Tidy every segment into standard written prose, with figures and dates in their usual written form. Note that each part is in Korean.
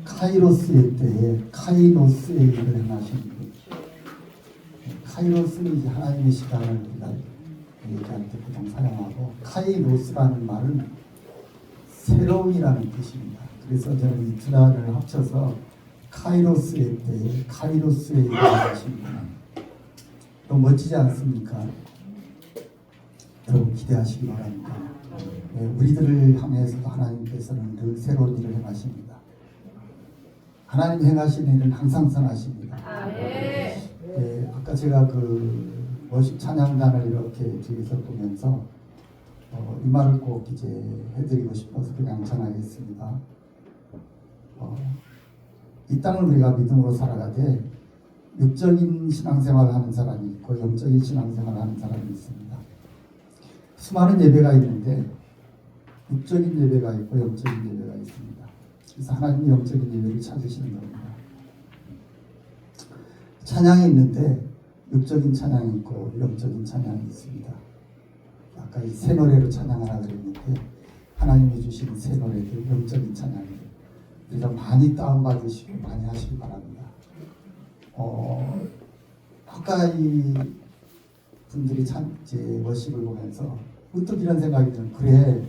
카이로스의 때에 카이노스의 일을 행하시는 분. 카이로스는 이제 하나님의 시간을 우리가 얘기할 때 보통 사용하고, 카이노스라는 말은 새로움이라는 뜻입니다. 그래서 저는 이 두 단어를 합쳐서 카이로스의 때에 카이로스의 일을 하시는 분. 또 멋지지 않습니까? 여러분 기대하시기 바랍니다. 우리들을 향해서도 하나님께서는 늘 새로운 일을 행하십니다. 하나님 행하시는 일은 항상 선하십니다. 아까 제가 그 워십 찬양단을 이렇게 뒤에서 보면서 이 말을 꼭 이제 해드리고 싶어서 그냥 전하겠습니다. 이 땅을 우리가 믿음으로 살아가되 육적인 신앙생활을 하는 사람이 있고 영적인 신앙생활을 하는 사람이 있습니다. 수많은 예배가 있는데 육적인 예배가 있고 영적인 예배가 있습니다. 그래서 하나님이 영적인 예배를 찾으시는 겁니다. 찬양이 있는데 육적인 찬양이 있고 영적인 찬양이 있습니다. 아까 이 새 노래로 찬양하라 그랬는데 하나님이 주신 새 노래들, 영적인 찬양들 우리가 많이 다운받으시고 많이 하시기 바랍니다. 아까 이 분들이 이제 워십을 보면서 문득 이런 생각이 드는, 그래,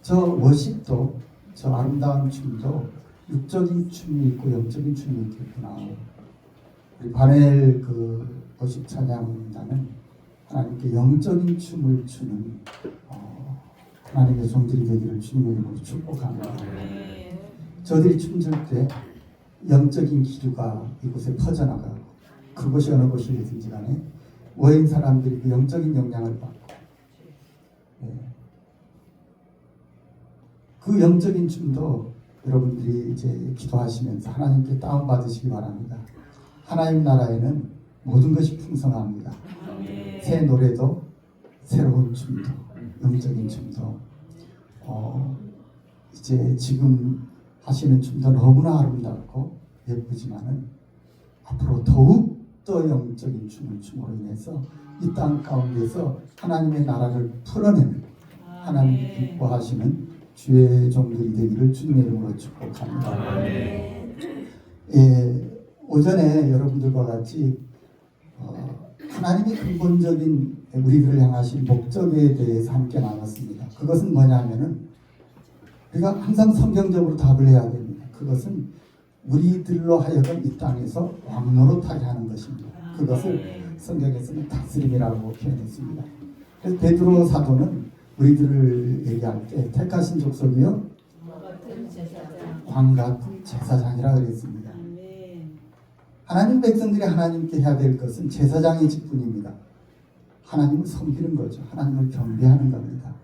저 워십도, 저 아름다운 춤도 육적인 춤이 있고 영적인 춤이 있겠구나. 우리 바넬 그 워십 찬양단은 하나님께 영적인 춤을 추는 하나님의 종들이 되기를 주님의 이름으로 축복합니다. 저들이 춤출 때 영적인 기류가 이곳에 퍼져나가고, 그곳이 어느 곳이든지 간에 모인 사람들이 그 영적인 영향을 받고, 그 영적인 춤도 여러분들이 이제 기도하시면서 하나님께 다운받으시기 바랍니다. 하나님 나라에는 모든 것이 풍성합니다. 새 노래도, 새로운 춤도, 영적인 춤도, 이제 지금 하시는 춤도 너무나 아름답고 예쁘지만은 앞으로 더욱 더 영적인 춤을 춤으로 인해서 이 땅 가운데서 하나님의 나라를 풀어내는, 하나님이 기뻐하시는 주의 종들이 되기를 주님의 이름으로 축복합니다. 오전에 여러분들과 같이 하나님의 근본적인 우리들을 향하신 목적에 대해서 함께 나눴습니다. 그것은 뭐냐면은 우리가 항상 성경적으로 답을 해야 됩니다. 그것은 우리들로 하여금 이 땅에서 왕노릇하게 하는 것입니다. 그것을 성경에서는 다스림이라고 표현했습니다. 그래서 베드로 사도는 우리들을 얘기할 때 택하신 족속이요 왕 같은 제사장이라 그랬습니다. 하나님 백성들이 하나님께 해야 될 것은 제사장의 직분입니다. 하나님을 섬기는 거죠. 하나님을 경배하는 겁니다.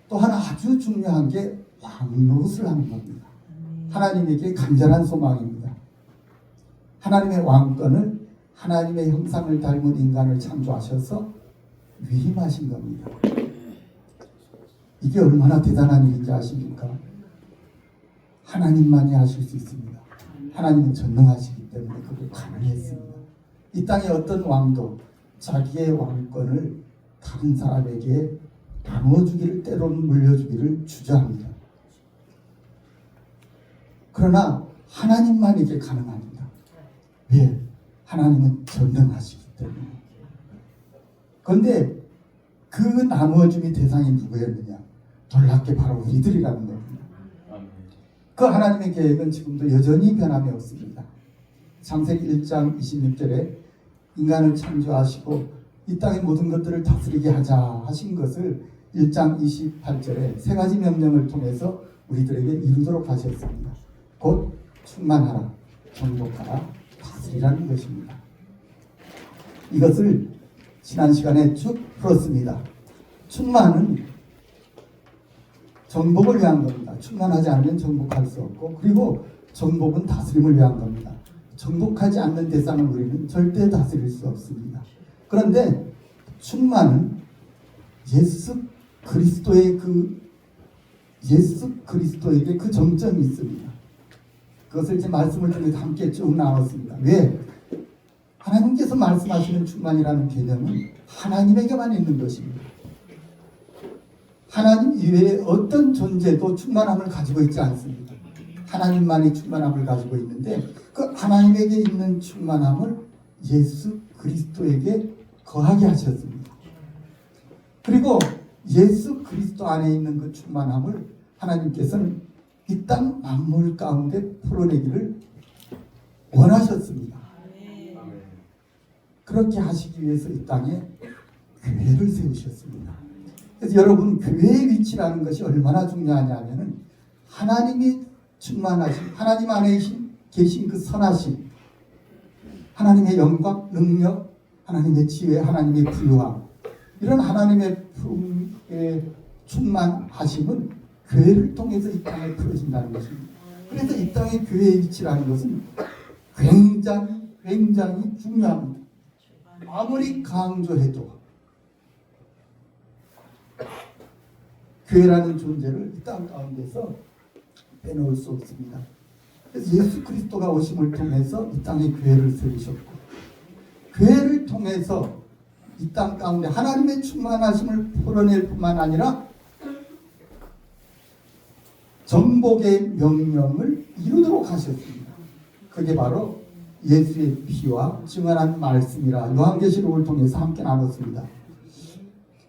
또 하나 아주 중요한 게 왕노릇을 하는 겁니다. 하나님에게 간절한 소망입니다. 하나님의 왕권을, 하나님의 형상을 닮은 인간을 창조하셔서 위임하신 겁니다. 이게 얼마나 대단한 일인지 아십니까? 하나님만이 하실 수 있습니다. 하나님은 전능하시기 때문에 그게 가능했습니다. 이 땅의 어떤 왕도 자기의 왕권을 다른 사람에게 나누어주기를, 때로는 물려주기를 주저합니다. 그러나 하나님만 이게 가능합니다. 왜? 하나님은 전능하시기 때문에. 그런데 그 나누어줌이 대상이 누구였느냐? 놀랍게 바로 우리들이라는 겁니다. 그 하나님의 계획은 지금도 여전히 변함이 없습니다. 창세기 1장 26절에 인간을 창조하시고 이 땅의 모든 것들을 다스리게 하자 하신 것을 1장 28절에 세 가지 명령을 통해서 우리들에게 이루도록 하셨습니다. 곧 충만하라, 정복하라, 다스리라는 것입니다. 이것을 지난 시간에 쭉 풀었습니다. 충만은 정복을 위한 겁니다. 충만하지 않으면 정복할 수 없고, 그리고 정복은 다스림을 위한 겁니다. 정복하지 않는 대상을 우리는 절대 다스릴 수 없습니다. 그런데 충만은 예수 그리스도에게 그 정점이 있습니다. 그것을 이제 말씀을 통해서 함께 쭉 나눴습니다. 왜? 하나님께서 말씀하시는 충만이라는 개념은 하나님에게만 있는 것입니다. 하나님 이외에 어떤 존재도 충만함을 가지고 있지 않습니다. 하나님만의 충만함을 가지고 있는데 그 하나님에게 있는 충만함을 예수 그리스도에게 거하게 하셨습니다. 그리고 예수 그리스도 안에 있는 그 충만함을 하나님께서는 이 땅 만물 가운데 풀어내기를 원하셨습니다. 그렇게 하시기 위해서 이 땅에 교회를 세우셨습니다. 그래서 여러분, 교회의 위치라는 것이 얼마나 중요하냐면은 하나님이 충만하신, 하나님 안에 계신 그 선하심, 하나님의 영광, 능력, 하나님의 지혜, 하나님의 부유함, 이런 하나님의 충만하심은 교회를 통해서 이 땅에 풀어진다는 것입니다. 그래서 이 땅의 교회의 위치라는 것은 굉장히 중요합니다. 아무리 강조해도 교회라는 존재를 이 땅 가운데서 빼놓을 수 없습니다. 그래서 예수 그리스도가 오심을 통해서 이 땅에 교회를 세우셨고, 교회를 통해서 이 땅 가운데 하나님의 충만하심을 풀어낼 뿐만 아니라 정복의 명령을 이루도록 하셨습니다. 그게 바로 예수의 피와 증언한 말씀이라 요한계시록을 통해서 함께 나눴습니다.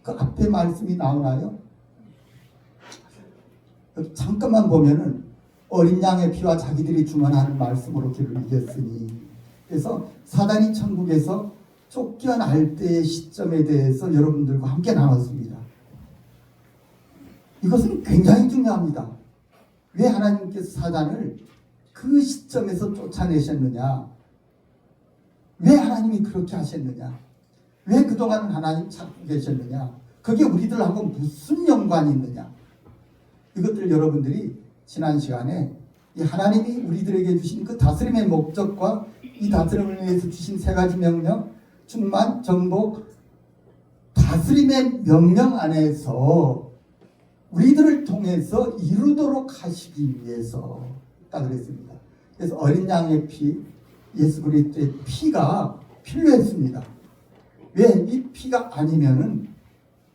그 앞에 말씀이 나오나요? 잠깐만 보면은 어린 양의 피와 자기들이 증언하는 말씀으로 길을 이겼으니, 그래서 사단이 천국에서 쫓겨날 때의 시점에 대해서 여러분들과 함께 나눴습니다. 이것은 굉장히 중요합니다. 왜 하나님께서 사단을 그 시점에서 쫓아내셨느냐? 왜 하나님이 그렇게 하셨느냐? 왜 그동안 하나님 찾고 계셨느냐? 그게 우리들하고 무슨 연관이 있느냐? 이것들 여러분들이 지난 시간에 이 하나님이 우리들에게 주신 그 다스림의 목적과 이 다스림을 위해서 주신 세 가지 명령, 충만, 정복, 다스림의 명령 안에서 우리들을 통해서 이루도록 하시기 위해서 딱 그랬습니다. 그래서 어린 양의 피, 예수 그리스도의 피가 필요했습니다. 왜? 이 피가 아니면은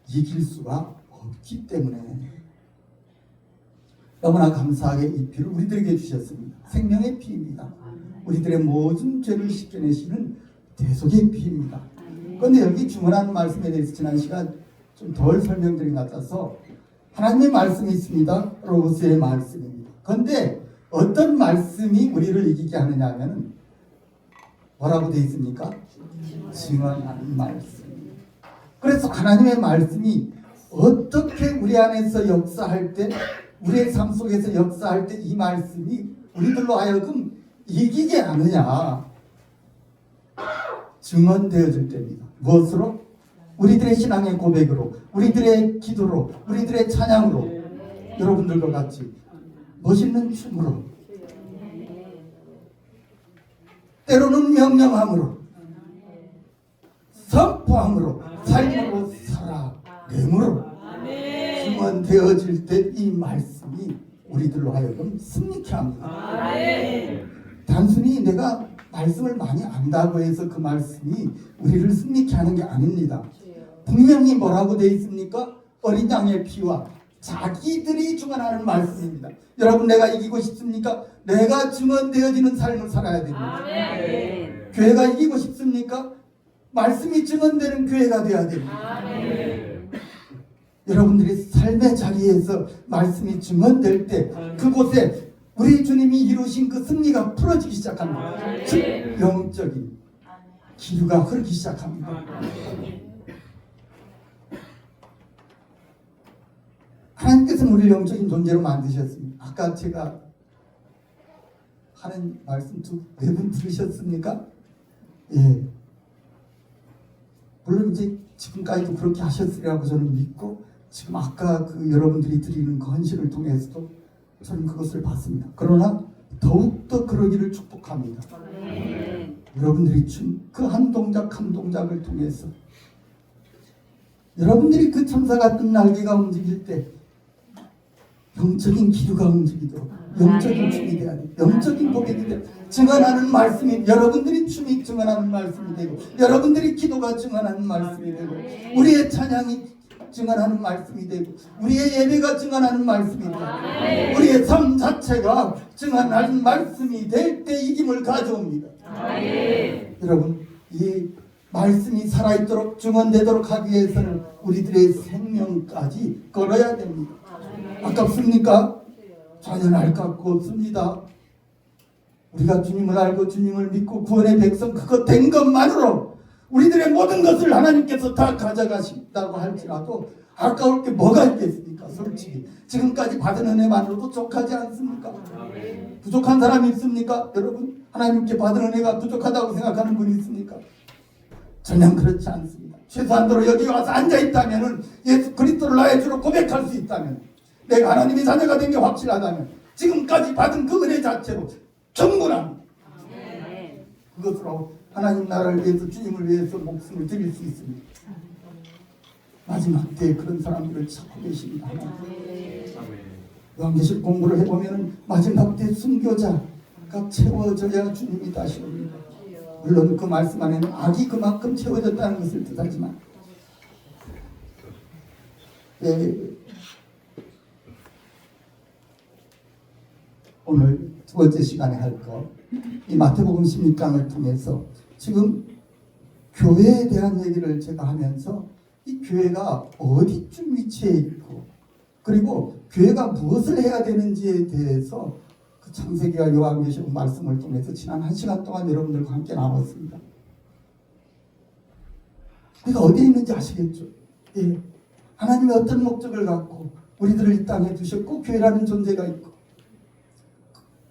이길 수가 없기 때문에. 너무나 감사하게 이 피를 우리들에게 주셨습니다. 생명의 피입니다. 우리들의 모든 죄를 씻겨내시는 대속의 피입니다. 그런데 여기 주문하는 말씀에 대해서 지난 시간 좀 덜 설명드린 것 같아서, 하나님의 말씀이 있습니다. 로고스의 말씀입니다. 그런데 어떤 말씀이 우리를 이기게 하느냐 하면 뭐라고 되어 있습니까? 증언하는 말씀. 그래서 하나님의 말씀이 어떻게 우리 안에서 역사할 때, 우리의 삶 속에서 역사할 때 이 말씀이 우리들로 하여금 이기게 하느냐? 증언되어질 때입니다. 무엇으로? 우리들의 신앙의 고백으로, 우리들의 기도로, 우리들의 찬양으로, 여러분들과 같이 멋있는 춤으로, 때로는 명령함으로, 선포함으로, 삶으로 살아내므로 증언되어질 때 이 말씀이 우리들로 하여금 승리케 합니다. 단순히 내가 말씀을 많이 안다고 해서 그 말씀이 우리를 승리케 하는 게 아닙니다. 분명히 뭐라고 되어 있습니까? 어린 양의 피와 자기들이 증언하는 말씀입니다. 여러분, 내가 이기고 싶습니까? 내가 증언되어지는 삶을 살아야 됩니다. 교회가 이기고 싶습니까? 말씀이 증언되는 교회가 되어야 됩니다. 여러분들이 삶의 자리에서 말씀이 증언될 때 그곳에 우리 주님이 이루신 그 승리가 풀어지기 시작합니다. 즉 영적인 기류가 흐르기 시작합니다. 하나님께서는 우리를 영적인 존재로 만드셨습니다. 아까 제가 하는 말씀 네 분 들으셨습니까? 예. 물론 이제 지금까지도 그렇게 하셨으리라고 저는 믿고, 지금 아까 그 여러분들이 드리는 그 헌신을 통해서도 저는 그것을 봤습니다. 그러나 더욱더 그러기를 축복합니다. 여러분들이 그 한 동작 한 동작을 통해서 여러분들이 그 천사 같은 날개가 움직일 때 영적인 기류가 움직이도록 영적인 춤이 돼야 돼. 영적인 고백이 돼. 증언하는 말씀이, 여러분들이 춤이 증언하는 말씀이 되고, 여러분들이 기도가 증언하는 말씀이 되고, 우리의 찬양이 증언하는 말씀이 되고 우리의 예배가 증언하는 말씀이 되고 우리의 삶 자체가 증언하는 말씀이 될 때 이김을 가져옵니다. 여러분, 이 말씀이 살아있도록 증언되도록 하기 위해서는 우리들의 생명까지 걸어야 됩니다. 아깝습니까? 전혀 아깝고 없습니다. 우리가 주님을 알고 주님을 믿고 구원의 백성 그것 된 것만으로 우리들의 모든 것을 하나님께서 다 가져가신다고 할지라도 아까울 게 뭐가 있겠습니까? 솔직히 지금까지 받은 은혜만으로도 족하지 않습니까? 부족한 사람이 있습니까? 여러분, 하나님께 받은 은혜가 부족하다고 생각하는 분이 있습니까? 전혀 그렇지 않습니다. 최소한도로 여기 와서 앉아있다면 예수 그리스도를 나의 주로 고백할 수 있다면 내가 하나님의 자녀가 된 게 확실하다면 지금까지 받은 그 은혜 자체로 충분합니다. 그것으로 하나님 나라를 위해서 주님을 위해서 목숨을 드릴 수 있습니다. 마지막 때에 그런 사람들을 찾고 계십니다. 요한계시록 공부를 해보면 마지막 때 순교자가 채워져야 주님이 다시 옵니다. 물론 그 말씀 안에는 악이 그만큼 채워졌다는 것을 뜻하지만 오늘 두 번째 시간에 할 것, 이 마태복음 16장을 통해서 지금 교회에 대한 얘기를 제가 하면서 이 교회가 어디쯤 위치해 있고 그리고 교회가 무엇을 해야 되는지에 대해서 그 창세기와 요한계시록 말씀을 통해서 지난 1시간 동안 여러분들과 함께 나눴습니다. 우리가 어디에 있는지 아시겠죠? 예. 하나님의 어떤 목적을 갖고 우리들을 이 땅에 두셨고 교회라는 존재가 있고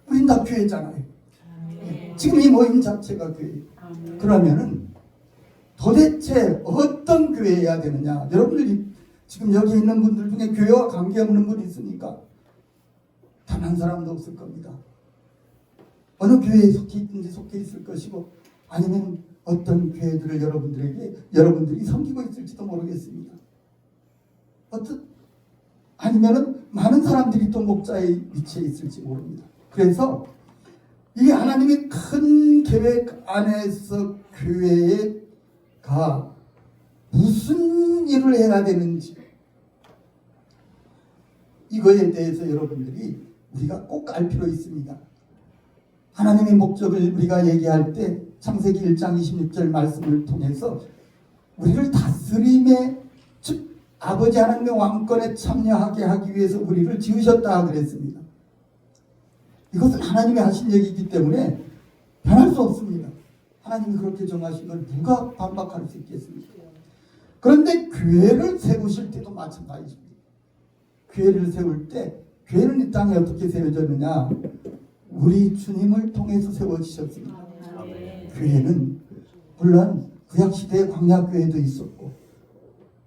우린 다 교회잖아요. 예. 지금 이 모임 자체가 교회예요. 그러면은 도대체 어떤 교회여야 되느냐? 여러분들이 지금 여기 있는 분들 중에 교회와 관계없는 분이 있습니까? 단 한 사람도 없을 겁니다. 어느 교회에 속해 있든지 속해 있을 것이고 아니면 어떤 교회들을 여러분들이 섬기고 있을지도 모르겠습니다. 아니면은 많은 사람들이 또 목자의 위치에 있을지 모릅니다. 그래서 이게 하나님의 큰 계획 안에서 교회가 무슨 일을 해야 되는지 이거에 대해서 여러분들이 우리가 꼭 알 필요 있습니다. 하나님의 목적을 우리가 얘기할 때 창세기 1장 26절 말씀을 통해서 우리를 다스림에 즉 아버지 하나님의 왕권에 참여하게 하기 위해서 우리를 지으셨다 그랬습니다. 이것은 하나님이 하신 얘기이기 때문에 변할 수 없습니다. 하나님이 그렇게 정하신 걸 누가 반박할 수 있겠습니까? 그런데 교회를 세우실 때도 마찬가지입니다. 교회를 세울 때 교회는 이 땅에 어떻게 세워졌느냐? 우리 주님을 통해서 세워지셨습니다. 교회는 물론 구약시대에 광야교회도 있었고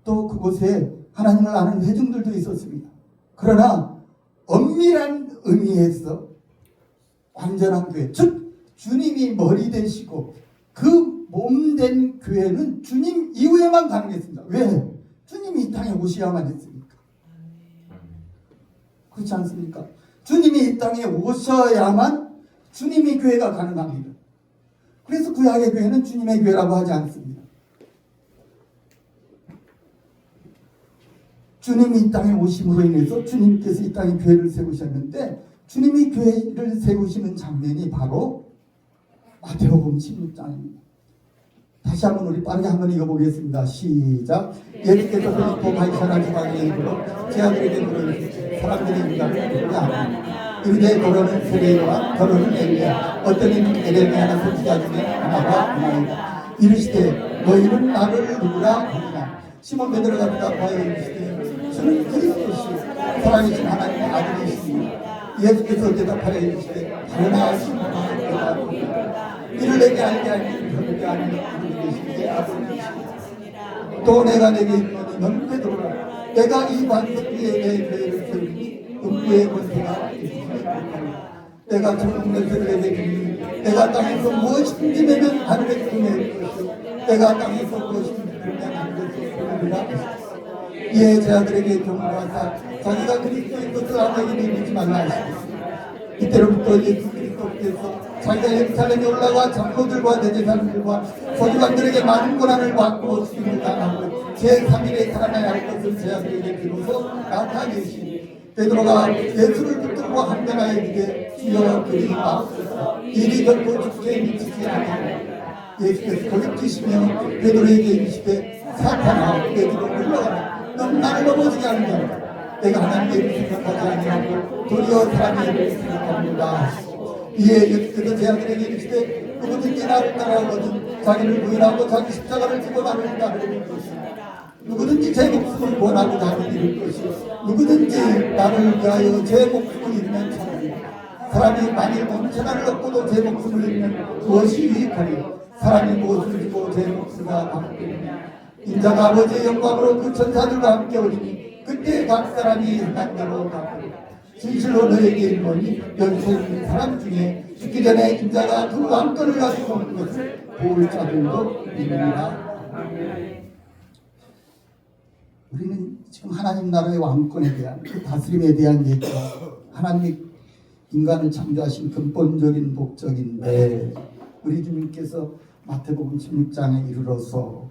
또 그곳에 하나님을 아는 회중들도 있었습니다. 그러나 엄밀한 의미에서 완전한 교회, 즉 주님이 머리 되시고 그 몸된 교회는 주님 이후에만 가능했습니다. 왜? 주님이 이 땅에 오셔야만 했습니까? 그렇지 않습니까? 주님이 이 땅에 오셔야만 주님이 교회가 가능합니다. 그래서 구약의 교회는 주님의 교회라고 하지 않습니다. 주님이 이 땅에 오심으로 인해서 주님께서 이 땅에 교회를 세우셨는데 주님이 교회를 세우시는 장면이 바로 마태복음 16장입니다. 다시 한번 우리 빠르게 한번 읽어보겠습니다. 시작. 예수께서 필리포 바이사라 지방에 이르러 제 아들에게 물으시되 사람들이 우리가 누구냐? 이르되 더러는 세례요한 더러는 엘리야 어떤 이는 에레미야나 선지자 중에 하나가 하나이다. 이르시되 너희는 나를 누구라 하느냐? 시몬 베드로가 대답하여 이르시되 주는 그리스도시요 살아계신 하나님의 아들이시니 예수께서 대답하여 이르시되 바르나 시몬아 내가 이를 내게 알게 하니 그렇게 하는 분이 아버지시니 또 내가 내게 이르노니 너는 베드로라 내가 이 반석 위에 내 교회를 세우니 음부의 권세가 있으리라. 내가 천국 열쇠를 내게 주니 내가 땅에서 무엇이든지 내면 하늘에 주낼 것이요 내가 땅에서 무엇이든지 내면 하늘에서 주느니라. 이에 제자들에게 경고하사 자기가 그리스도인 것을 아무에게 믿지 말라 하시겠습니다. 이때로부터 예수 그리스도께서 자기가 예루살렘에 올라가 장로들과 대제사장들과 서기관들에게 많은 고난을 받고 죽임을 당하고 제3일에 살아나야 할 것을 제자들에게 비로소 나타내시니 베드로가 예수를 붙들고 한편하여 이르되 주여 그리 마옵소서 일이 결코 죽게 미치지 아니하리라. 예수께서 거듭지시며 베드로에게 이르시되 사탄아 베드로 물러가라 넌 나를 넘어지게 하는 자라 내가 하나님의 일을 생각하지 아니하고 도리어 사람의 일을 생각합니다. 이에 예수께서 제자들에게 이르시되 누구든지 나를 따라오거든 자기를 부인하고 자기 십자가를 지고 나를 따르는 것이다. 누구든지 제 목숨을 원하고 나를 잃을 것이요 누구든지 나를 위하여 제 목숨을 잃으면 찾으리라. 사람이 만일 온 천하를 얻고도 제 목숨을 잃으면 무엇이 유익하리. 사람이 무엇을 주고 제 목숨을 갚으리냐. 인자가 아버지의 영광으로 그 천사들과 함께 오리니 그때 각 사람이 행한 대로 갚으리라. 진실로 너에게 이르노니 여기서 있는 사람 중에 죽기 전에 인자가 그 왕권을 가지고 오는 것을 볼 자들도 있느니라. 우리는 지금 하나님 나라의 왕권에 대한 그 다스림에 대한 얘기가 하나님이 인간을 창조하신 근본적인 목적인데 우리 주님께서 마태복음 16장에 이르러서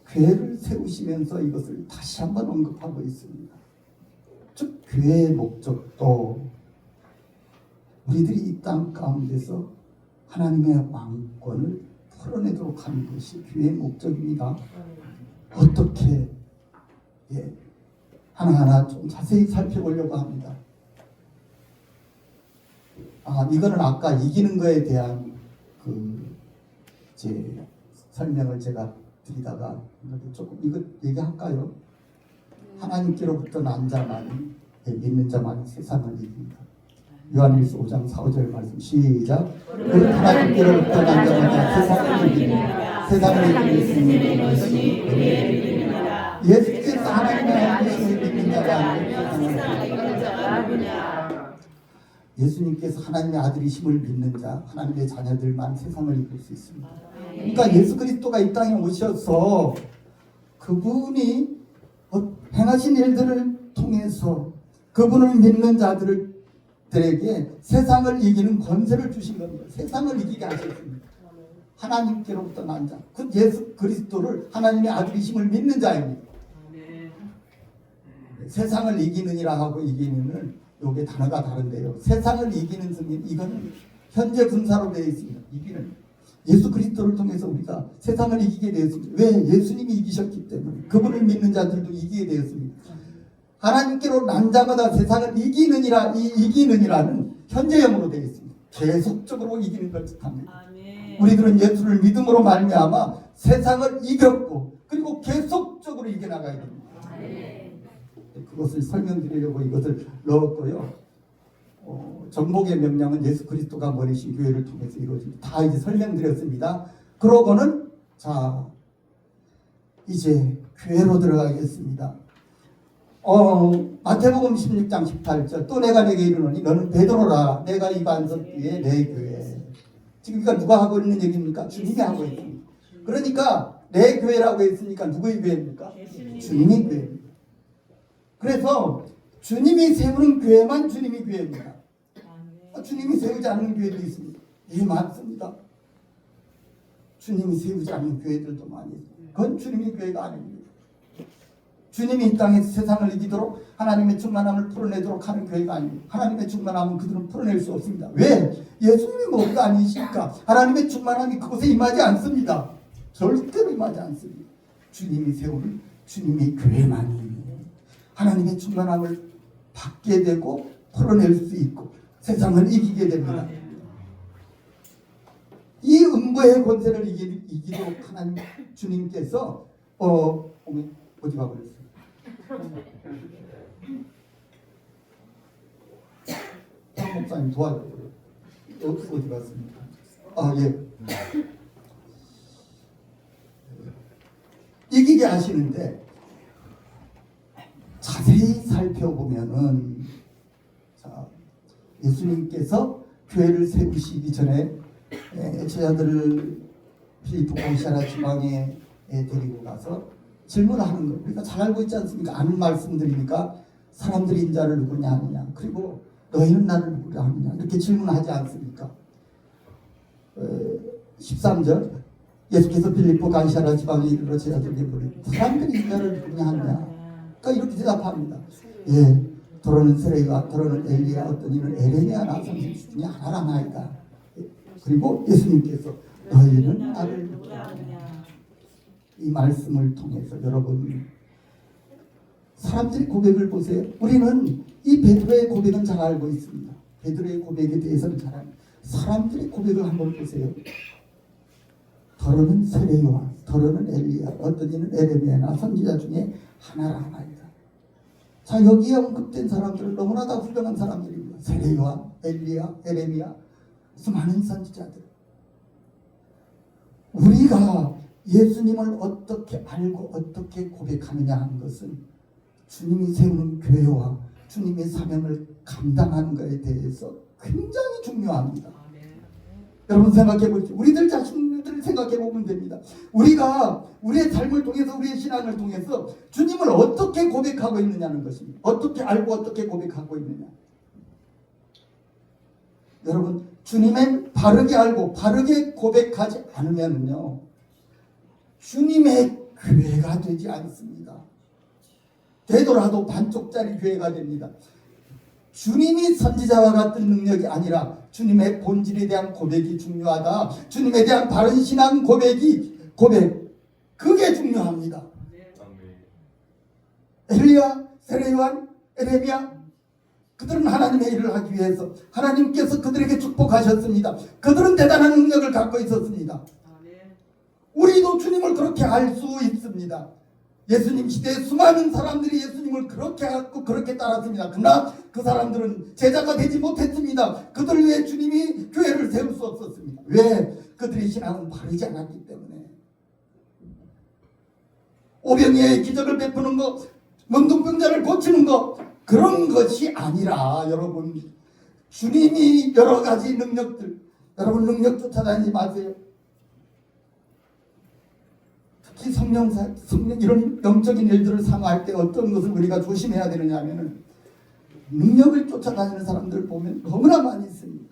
교회를 세우시면서 이것을 다시 한번 언급하고 있습니다. 즉 교회의 목적도 우리들이 이 땅 가운데서 하나님의 왕권을 풀어내도록 하는 것이 교회의 목적입니다. 어떻게 하나하나 좀 자세히 살펴보려고 합니다. 이거는 아까 이기는 거에 대한 제 설명을 제가 드리다가 조금 이거 얘기할까요? 하나님께로부터 난 자만이 믿는 자만이 세상을 이깁니다. 요한일서 5장 4, 5절 말씀 시작. 그 하나님께로부터 난 자만이 세상을 이깁니다. 세상을 이기는 것이 우리의 믿음입니다. 예수께서 하나님의 아들이심을 믿는 자가 아니라 예수님께서 하나님의 아들이심을 믿는 자, 하나님의 자녀들만 세상을 이길 수 있습니다. 그러니까 예수 그리스도가 이 땅에 오셔서 그분이 행하신 일들을 통해서 그분을 믿는 자들에게 세상을 이기는 권세를 주신 겁니다. 세상을 이기게 하셨습니다. 하나님께로부터 난 자, 그 예수 그리스도를 하나님의 아들이심을 믿는 자입니다. 세상을 이기느니라 하고 이기는은 요게 단어가 다른데요. 세상을 이기는 승리, 이거는 현재 분사로 되어 있습니다. 이기는 예수 그리스도를 통해서 우리가 세상을 이기게 되었습니다. 왜? 예수님이 이기셨기 때문에 그분을 믿는 자들도 이기게 되었습니다. 하나님께로 난 자마다 세상을 이기느니라, 이 이기느니라는 현재형으로 되어 있습니다. 계속적으로 이기는 걸 뜻합니다. 우리들은 예수를 믿음으로 말미암아 세상을 이겼고 그리고 계속적으로 이겨나가야 됩니다. 그것을 설명드리려고 이것을 넣었고요. 정복의 명령은 예수 그리스도가 머리신 교회를 통해서 이루어집니다. 다 이제 설명드렸습니다. 그러고는 자 이제 교회로 들어가겠습니다. 마태복음 16장 18절 또 내가 내게 이르노니 너는 베드로라 내가 이 반석 위에 내 교회. 지금 그러니까 누가 하고 있는 얘기입니까? 주님이 하고 있습니다. 그러니까 내 교회라고 했으니까 누구의 교회입니까? 주님의 교회입니다. 그래서 주님이 세우는 교회만 주님이 교회입니다. 주님이 세우지 않는 교회도 있습니다. 예, 많습니다. 주님이 세우지 않는 교회들도 많이 있습니다. 그건 주님의 교회가 아닙니다. 주님이 이 땅에서 세상을 이기도록 하나님의 충만함을 풀어내도록 하는 교회가 아닙니다. 하나님의 충만함은 그들은 풀어낼 수 없습니다. 왜? 예수님이 뭐가 아니시니까 하나님의 충만함이 그곳에 임하지 않습니다. 절대로 임하지 않습니다. 주님이 세우는 주님의 교회만이 하나님의 충만함을 받게 되고 풀어낼 수 있고 세상을 이기게 됩니다. 이 음부의 권세를 이기도록 하나님 주님께서 어디 가버렸어요? 황 목사님 도와줘요. 어디 갔습니까? 예. 이기게 하시는데 자세히 살펴보면은 자, 예수님께서 교회를 세우시기 전에 제자들을 필리포 고시아라 지방에 데리고 가서 질문하는 거 우리가 잘 알고 있지 않습니까? 아는 말씀들이니까 사람들이 인자를 누구냐 하느냐 그리고 너희는 나를 누구냐 하느냐 이렇게 질문하지 않습니까? 13절 예수께서 빌립보 가이사랴 지방에 이르러 제자들에게 물으니 사람들이 인자를 누구냐 하냐. 그러니까 이렇게 대답합니다. 예, 더러는 세례가, 더러는 엘리야, 어떤 이는 에레미야나 선지자 중에 하나라나이다. 그리고 예수님께서 너희는 나를 누구라 하느냐. 이 말씀을 통해서 여러분, 사람들이 고백을 보세요. 우리는 이 베드로의 고백은 잘 알고 있습니다. 베드로의 고백에 대해서는 잘 압니다. 사람들의 고백을 한번 보세요. 더러는 세례요한, 더러는 엘리야, 어떤 이는 에레미야나 선지자 중에 하나라나이다. 자, 여기에 언급된 사람들은 너무나 다 훌륭한 사람들입니다. 세례요한, 엘리야, 에레미야, 수많은 선지자들. 우리가 예수님을 어떻게 알고 어떻게 고백하느냐 하는 것은 주님이 세우는 교회와 주님의 사명을 감당하는 것에 대해서 굉장히 중요합니다. 여러분 생각해 보십시오. 우리들 자신들 생각해 보면 됩니다. 우리가 우리의 삶을 통해서, 우리의 신앙을 통해서 주님을 어떻게 고백하고 있느냐는 것입니다. 어떻게 알고 어떻게 고백하고 있느냐. 여러분, 주님을 바르게 알고 바르게 고백하지 않으면요, 주님의 교회가 되지 않습니다. 되더라도 반쪽짜리 교회가 됩니다. 주님이 선지자와 같은 능력이 아니라 주님의 본질에 대한 고백이 중요하다. 주님에 대한 바른 신앙 고백, 그게 중요합니다. 엘리야, 세례요한, 에레미야, 그들은 하나님의 일을 하기 위해서 하나님께서 그들에게 축복하셨습니다. 그들은 대단한 능력을 갖고 있었습니다. 우리도 주님을 그렇게 알 수 있습니다. 예수님 시대에 수많은 사람들이 예수님을 그렇게 갖고 그렇게 따랐습니다. 그러나 그 사람들은 제자가 되지 못했습니다. 그들 위해 주님이 교회를 세울 수 없었습니다. 왜? 그들의 신앙은 바르지 않았기 때문에. 오병이의 기적을 베푸는 것, 문둥병자를 고치는 것, 그런 것이 아니라 여러분, 주님이 여러 가지 능력들, 여러분 능력 쫓아다니지 마세요. 특히 성령 이런 영적인 일들을 상호할 때 어떤 것을 우리가 조심해야 되느냐 하면은, 능력을 쫓아다니는 사람들 보면 너무나 많이 있습니다.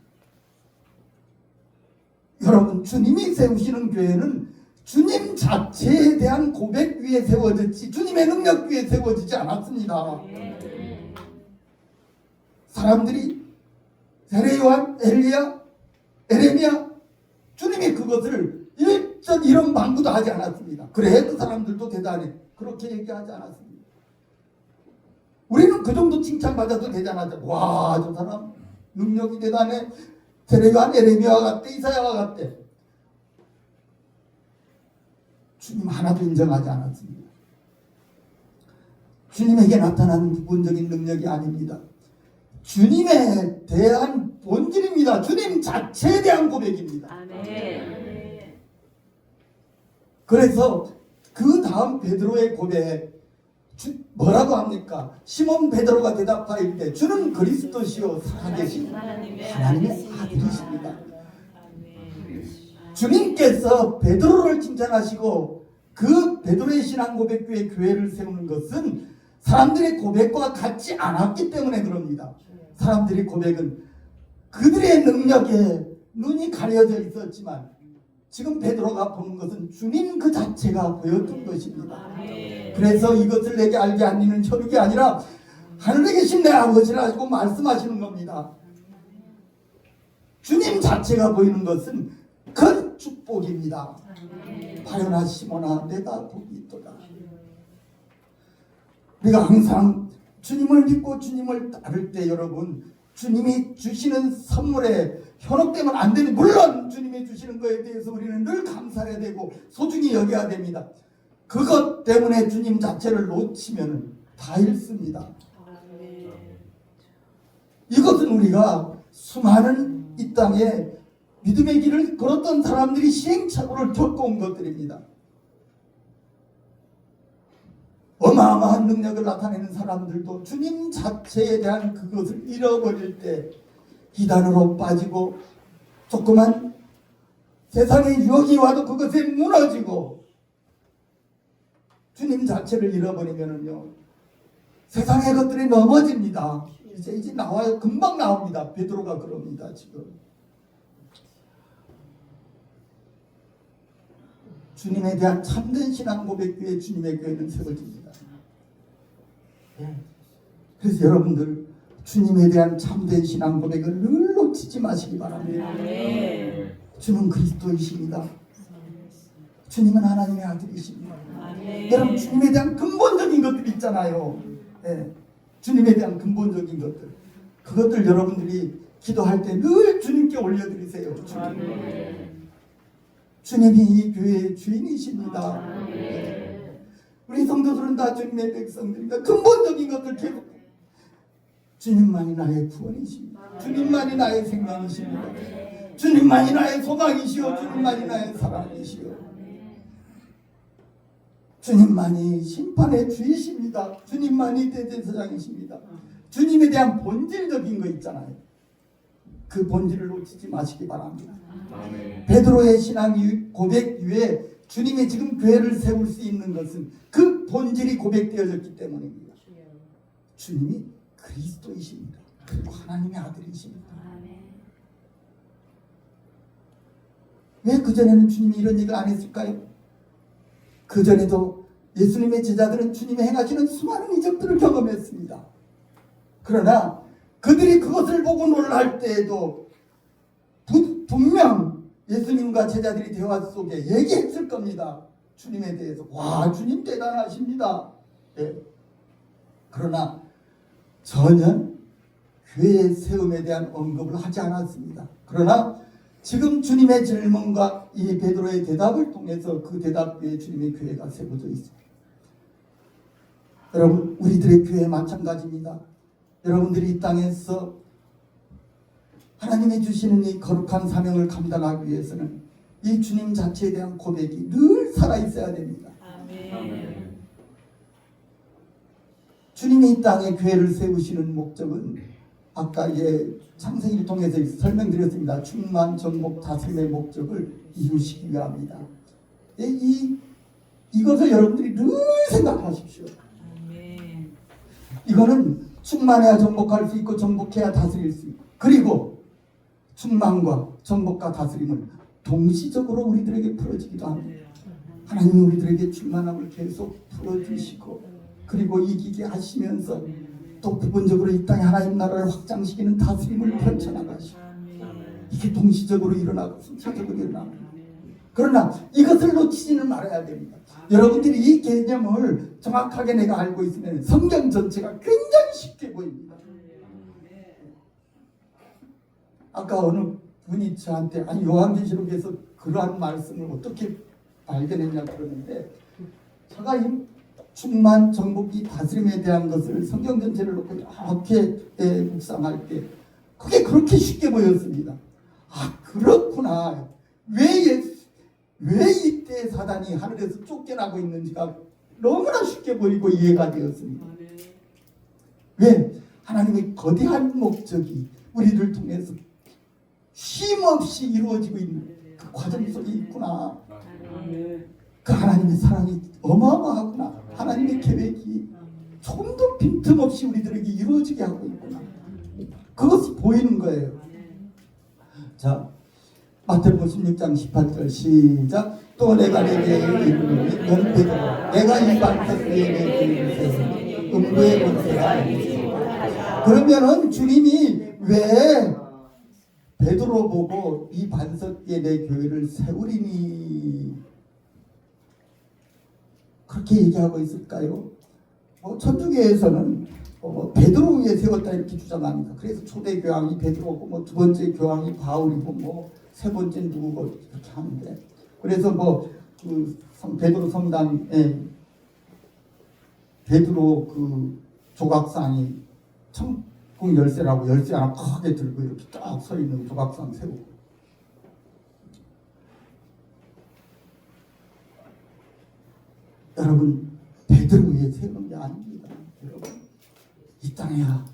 여러분, 주님이 세우시는 교회는 주님 자체에 대한 고백 위에 세워졌지 주님의 능력 위에 세워지지 않았습니다. 사람들이 세례요한, 엘리야, 에레미야, 주님이 그것을 일전 이런 방구도 하지 않았습니다. 그래, 그 사람들도 대단해, 그렇게 얘기하지 않았습니다. 우리는 그 정도 칭찬받아도 되잖아요. 와, 저 사람 능력이 대단해, 세례요한, 에레미야와 같대, 이사야와 같대. 주님 하나도 인정하지 않았습니다. 주님에게 나타난 부분적인 능력이 아닙니다. 주님에 대한 본질입니다. 주님 자체에 대한 고백입니다. 아멘. 그래서 그 다음 베드로의 고백, 뭐라고 합니까? 시몬 베드로가 대답하일 때 주는 그리스도시요 살아계신 하나님의 아들이십니다. 주님께서 베드로를 칭찬하시고 그 베드로의 신앙 고백 위에 교회를 세우는 것은 사람들의 고백과 같지 않았기 때문에 그럽니다. 사람들의 고백은 그들의 능력에 눈이 가려져 있었지만 지금 베드로가 보는 것은 주님 그 자체가 보였던 것입니다. 그래서 이것을 내게 알게 하는 혈육이 아니라 하늘에 계신 내 아버지라고 말씀하시는 겁니다. 주님 자체가 보이는 것은 큰 축복입니다. 바요나 시몬아, 내가 복이 있도다. 우리가 항상 주님을 믿고 주님을 따를 때 여러분, 주님이 주시는 선물에 현혹되면 안 되는, 물론 주님이 주시는 것에 대해서 우리는 늘 감사해야 되고 소중히 여겨야 됩니다. 그것 때문에 주님 자체를 놓치면 다 잃습니다. 이것은 우리가 수많은 이 땅에 믿음의 길을 걸었던 사람들이 시행착오를 겪어온 것들입니다. 어마어마한 능력을 나타내는 사람들도 주님 자체에 대한 그것을 잃어버릴 때 이단으로 빠지고 조그만 세상의 유혹이 와도 그것에 무너지고 주님 자체를 잃어버리면은요, 세상의 것들이 넘어집니다. 이제 나와요. 금방 나옵니다. 베드로가 그럽니다. 지금 주님에 대한 참된 신앙 고백 위에 주님의 교회는 세워집니다. 그래서 여러분들 주님에 대한 참된 신앙 고백을 늘 놓치지 마시기 바랍니다. 주는 그리스도이십니다. 주님은 하나님의 아들이십니다. 여러분 주님에 대한 근본적인 것들 있잖아요. 주님에 대한 근본적인 것들, 그것들 여러분들이 기도할 때 늘 주님께 올려드리세요. 주님이 이 교회의 주인이십니다. 우리 성도들은 다 주님의 백성들입니다. 근본적인 것들 계속 주님만이 나의 구원이십니다. 주님만이 나의 생명이십니다. 주님만이 나의 소망이시오. 주님만이 나의 사랑이시오. 주님만이 심판의 주이십니다. 주님만이 대제사장이십니다. 주님에 대한 본질적인 거 있잖아요. 그 본질을 놓치지 마시기 바랍니다. 베드로의 신앙 고백 위에 주님이 지금 교회를 세울 수 있는 것은 그 본질이 고백되어졌기 때문입니다. 주님이 그리스도이십니다. 그리고 하나님의 아들이십니다. 왜 그전에는 주님이 이런 얘기를 안 했을까요? 그전에도 예수님의 제자들은 주님이 행하시는 수많은 이적들을 경험했습니다. 그러나 그들이 그것을 보고 놀랄 때에도 분명 예수님과 제자들이 대화 속에 얘기했을 겁니다. 주님에 대해서. 와, 주님 대단하십니다. 그러나 전혀 교회의 세움에 대한 언급을 하지 않았습니다. 그러나 지금 주님의 질문과 이 베드로의 대답을 통해서 그 대답 위에 주님의 교회가 세워져 있습니다. 여러분, 우리들의 교회 마찬가지입니다. 여러분들이 이 땅에서 하나님이 주시는 이 거룩한 사명을 감당하기 위해서는 이 주님 자체에 대한 고백이 늘 살아있어야 됩니다. 아멘. 주님이 이 땅에 교회를 세우시는 목적은 아까 창세기를 통해서 설명드렸습니다. 충만, 정복, 다스림의 목적을 이루시기 위함이다. 이것을 여러분들이 늘 생각하십시오. 이거는 충만해야 정복할 수 있고 정복해야 다스릴 수 있고, 그리고 충만과 정복과 다스림은 동시적으로 우리들에게 풀어지기도 합니다. 하나님이 우리들에게 충만함을 계속 풀어주시고 그리고 이기게 하시면서 또 부분적으로 이 땅에 하나님 나라를 확장시키는 다스림을 펼쳐나가시고, 이게 동시적으로 일어나고 순차적으로 일어납니다. 그러나 이것을 놓치지는 말아야 됩니다. 여러분들이 이 개념을 정확하게 내가 알고 있으면 성경 전체가 굉장히 쉽게 보입니다. 아까 어느 분이 저한테 요한계시록에서 그러한 말씀을 어떻게 발견했냐 그러는데, 제가 이 충만, 정복이, 다스림에 대한 것을 성경 전체를 놓고 이렇게 묵상할 때 그게 그렇게 쉽게 보였습니다. 아, 그렇구나. 왜 이때 사단이 하늘에서 쫓겨나고 있는지가 너무나 쉽게 보이고 이해가 되었습니다. 왜? 하나님의 거대한 목적이 우리를 통해서 쉼없이 이루어지고 있는 그 과정 속에 있구나. 그 하나님의 사랑이 어마어마하구나. 하나님의 계획이 조금도 빈틈없이 우리들에게 이루어지게 하고 있구나. 그것이 보이는 거예요. 자, 마태복음 16장 18절 시작. 또 내가 내게 이르노니 너는 베드로 내가 이 반석 위에 내 교회를 세우니 음부의 권세가 아니지. 그러면은 주님이 왜 베드로 보고 이 반석 위에 내 교회를 세우리니 그렇게 얘기하고 있을까요? 천주교에서는 베드로 위에 세웠다 이렇게 주장합니다. 그래서 초대 교황이 베드로고 두 번째 교황이 바울이고 세 번째 누구고 이렇게 하는데, 그래서 그 베드로 성당에 베드로 그 조각상이 천국 열쇠라고 열쇠 하나 크게 들고 이렇게 딱 서 있는 조각상 세우고, 여러분 베드로 위에 세우는 게 아닙니다. 여러분 이 땅에야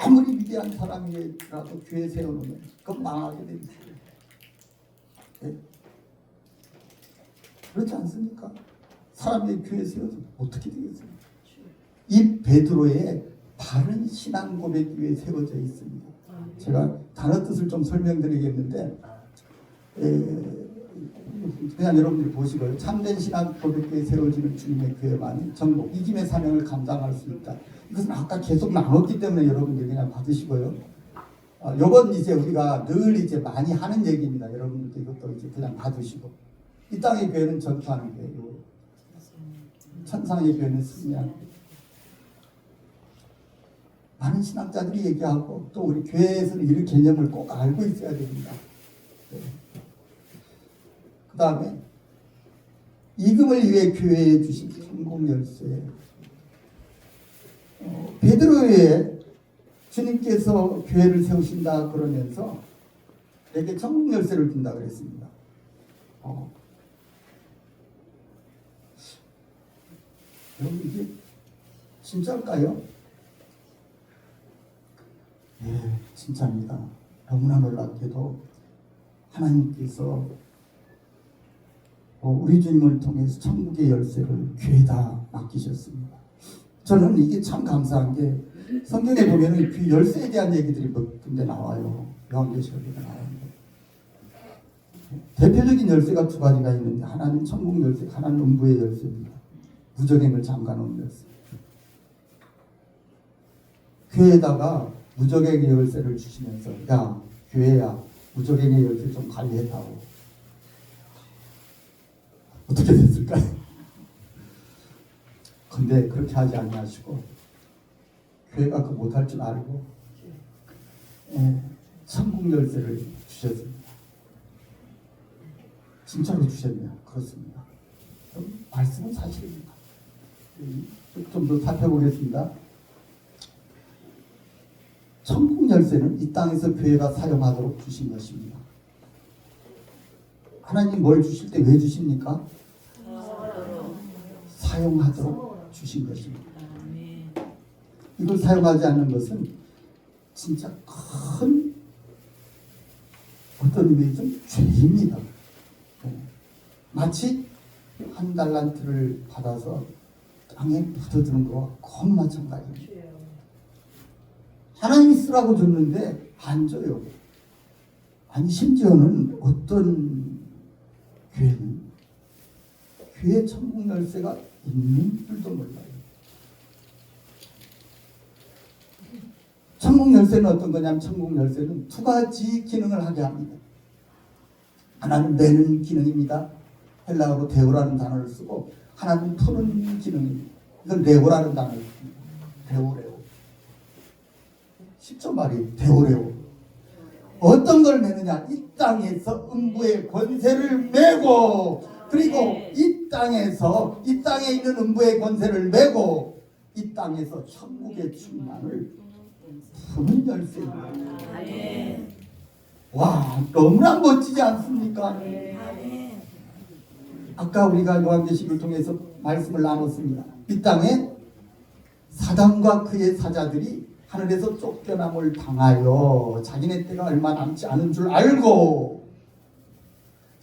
아무리 위대한 사람이라도 교회 세워놓으면 그건 망하게 됩니다. 네? 그렇지 않습니까? 사람들이 교회 세워서 어떻게 되겠습니까? 이 베드로의 바른 신앙 고백 위에 세워져 있습니다. 제가 단어 뜻을 좀 설명드리겠는데, 그냥 여러분들이 보시고요. 참된 신학 고백에 세워지는 주님의 교회만 전국 이김의 사명을 감당할 수 있다. 이것은 아까 계속 나눴기 때문에 여러분들이 그냥 받으시고요. 요건 이제 우리가 늘 이제 많이 하는 얘기입니다. 여러분들도 이것도 이제 그냥 받으시고. 이 땅의 교회는 전투하는 교회요. 천상의 교회는 승리하는 교회. 많은 신학자들이 얘기하고 또 우리 교회에서는 이 개념을 꼭 알고 있어야 됩니다. 네. 그 다음에 이금을 위해 교회에 주신 천국 열쇠. 베드로에 주님께서 교회를 세우신다 그러면서 내게 천국 열쇠를 준다 그랬습니다. 여러분 이게 진짜일까요? 네, 진짜입니다. 너무나 놀랍게도 하나님께서 우리 주님을 통해서 천국의 열쇠를 교회에다 맡기셨습니다. 저는 이게 참 감사한 게 성경에 보면은 그 열쇠에 대한 얘기들이 몇 군데 나와요. 요한계시록에 나와요. 대표적인 열쇠가 두 가지가 있는데 하나는 천국 열쇠, 하나는 음부의 열쇠입니다. 무적행을 잠가놓은 열쇠. 교회에다가 무적행의 열쇠를 주시면서 야 교회야 무적행의 열쇠 좀 관리했다고. 어떻게 됐을까요? 근데 그렇게 하지 아니하시고 교회가 그 못할 줄 알고 천국 열쇠를 주셨습니다. 진짜로 주셨네요. 그렇습니다. 말씀은 사실입니다. 좀 더 살펴보겠습니다. 천국 열쇠는 이 땅에서 교회가 사용하도록 주신 것입니다. 하나님 뭘 주실 때 왜 주십니까? 사용하도록 주신 것입니다. 이걸 사용하지 않는 것은 진짜 큰 어떤 의미에서 죄입니다. 마치 한 달란트를 받아서 땅에 묻어두는 것과 꼭 마찬가지입니다. 하나님이 쓰라고 줬는데 안 줘요. 아니 심지어는 어떤 교회는 교회 천국 열쇠가 있는 줄도 몰라요. 천국 열쇠는 어떤 거냐면 천국 열쇠는 두 가지 기능을 하게 합니다. 하나는 매는 기능입니다. 헬라어로 데오라는 단어를 쓰고 하나는 푸는 기능입니다. 이건 레오라는 단어를 씁니다. 데오레오. 쉽죠 말이 데오레오. 어떤 걸 매느냐? 이 땅에서 음부의 권세를 메고 그리고 이 땅에 있는 음부의 권세를 메고 이 땅에서 천국의 충만을 푸는 열쇠입니다. 와 너무나 멋지지 않습니까? 아까 우리가 요한계시록을 통해서 말씀을 나눴습니다. 이 땅에 사단과 그의 사자들이 하늘에서 쫓겨남을 당하여 자기네 때가 얼마 남지 않은 줄 알고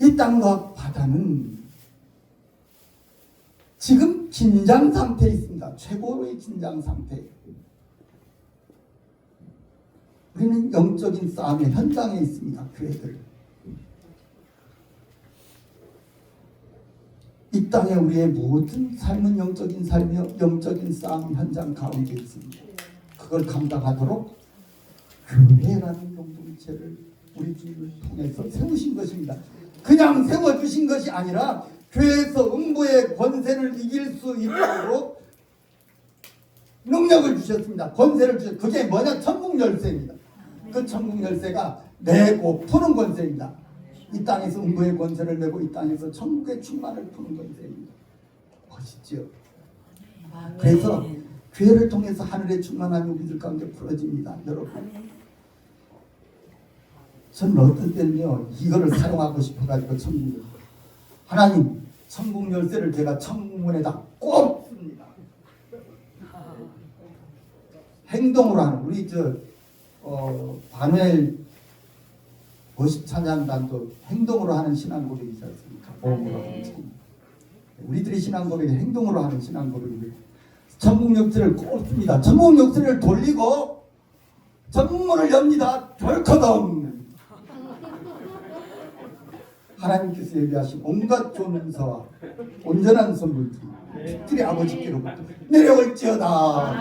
이 땅과 바다는 지금 긴장 상태에 있습니다. 최고의 긴장 상태. 우리는 영적인 싸움의 현장에 있습니다. 교회들. 이 땅에 우리의 모든 삶은 영적인 삶이요 영적인 싸움 현장 가운데 있습니다. 그걸 감당하도록 교회라는 공동체를 우리 주님을 통해서 세우신 것입니다. 그냥 세워주신 것이 아니라 교회에서 음부의 권세를 이길 수 있도록 능력을 주셨습니다. 권세를 주셨습니다. 그게 뭐냐? 천국 열쇠입니다. 그 천국 열쇠가 내고 푸는 권세입니다. 이 땅에서 음부의 권세를 메고 이 땅에서 천국의 충만을 푸는 권세입니다. 멋있죠? 그래서 교회를 통해서 하늘의 충만한 우리들 가운데 풀어집니다. 여러분 저는 어떤 때는요 이거를 사용하고 싶어가지고 천국 하나님 천국 열쇠를 제가 천국문에다 꼽습니다. 행동으로 하는 우리 바누엘 워십 찬양단도 행동으로 하는 신앙 고백이지 않습니까? 보험으로 하는 찬양. 우리들의 신앙 고백이 행동으로 하는 신앙 고백입니다. 천국 열쇠를 꼽습니다. 천국 열쇠를 돌리고 천국문을 엽니다. 덜커덩 하나님께서 예비하신 온갖 좋은 은사와 온전한 선물들이 특별히 아버지께로부터 내려올지어다.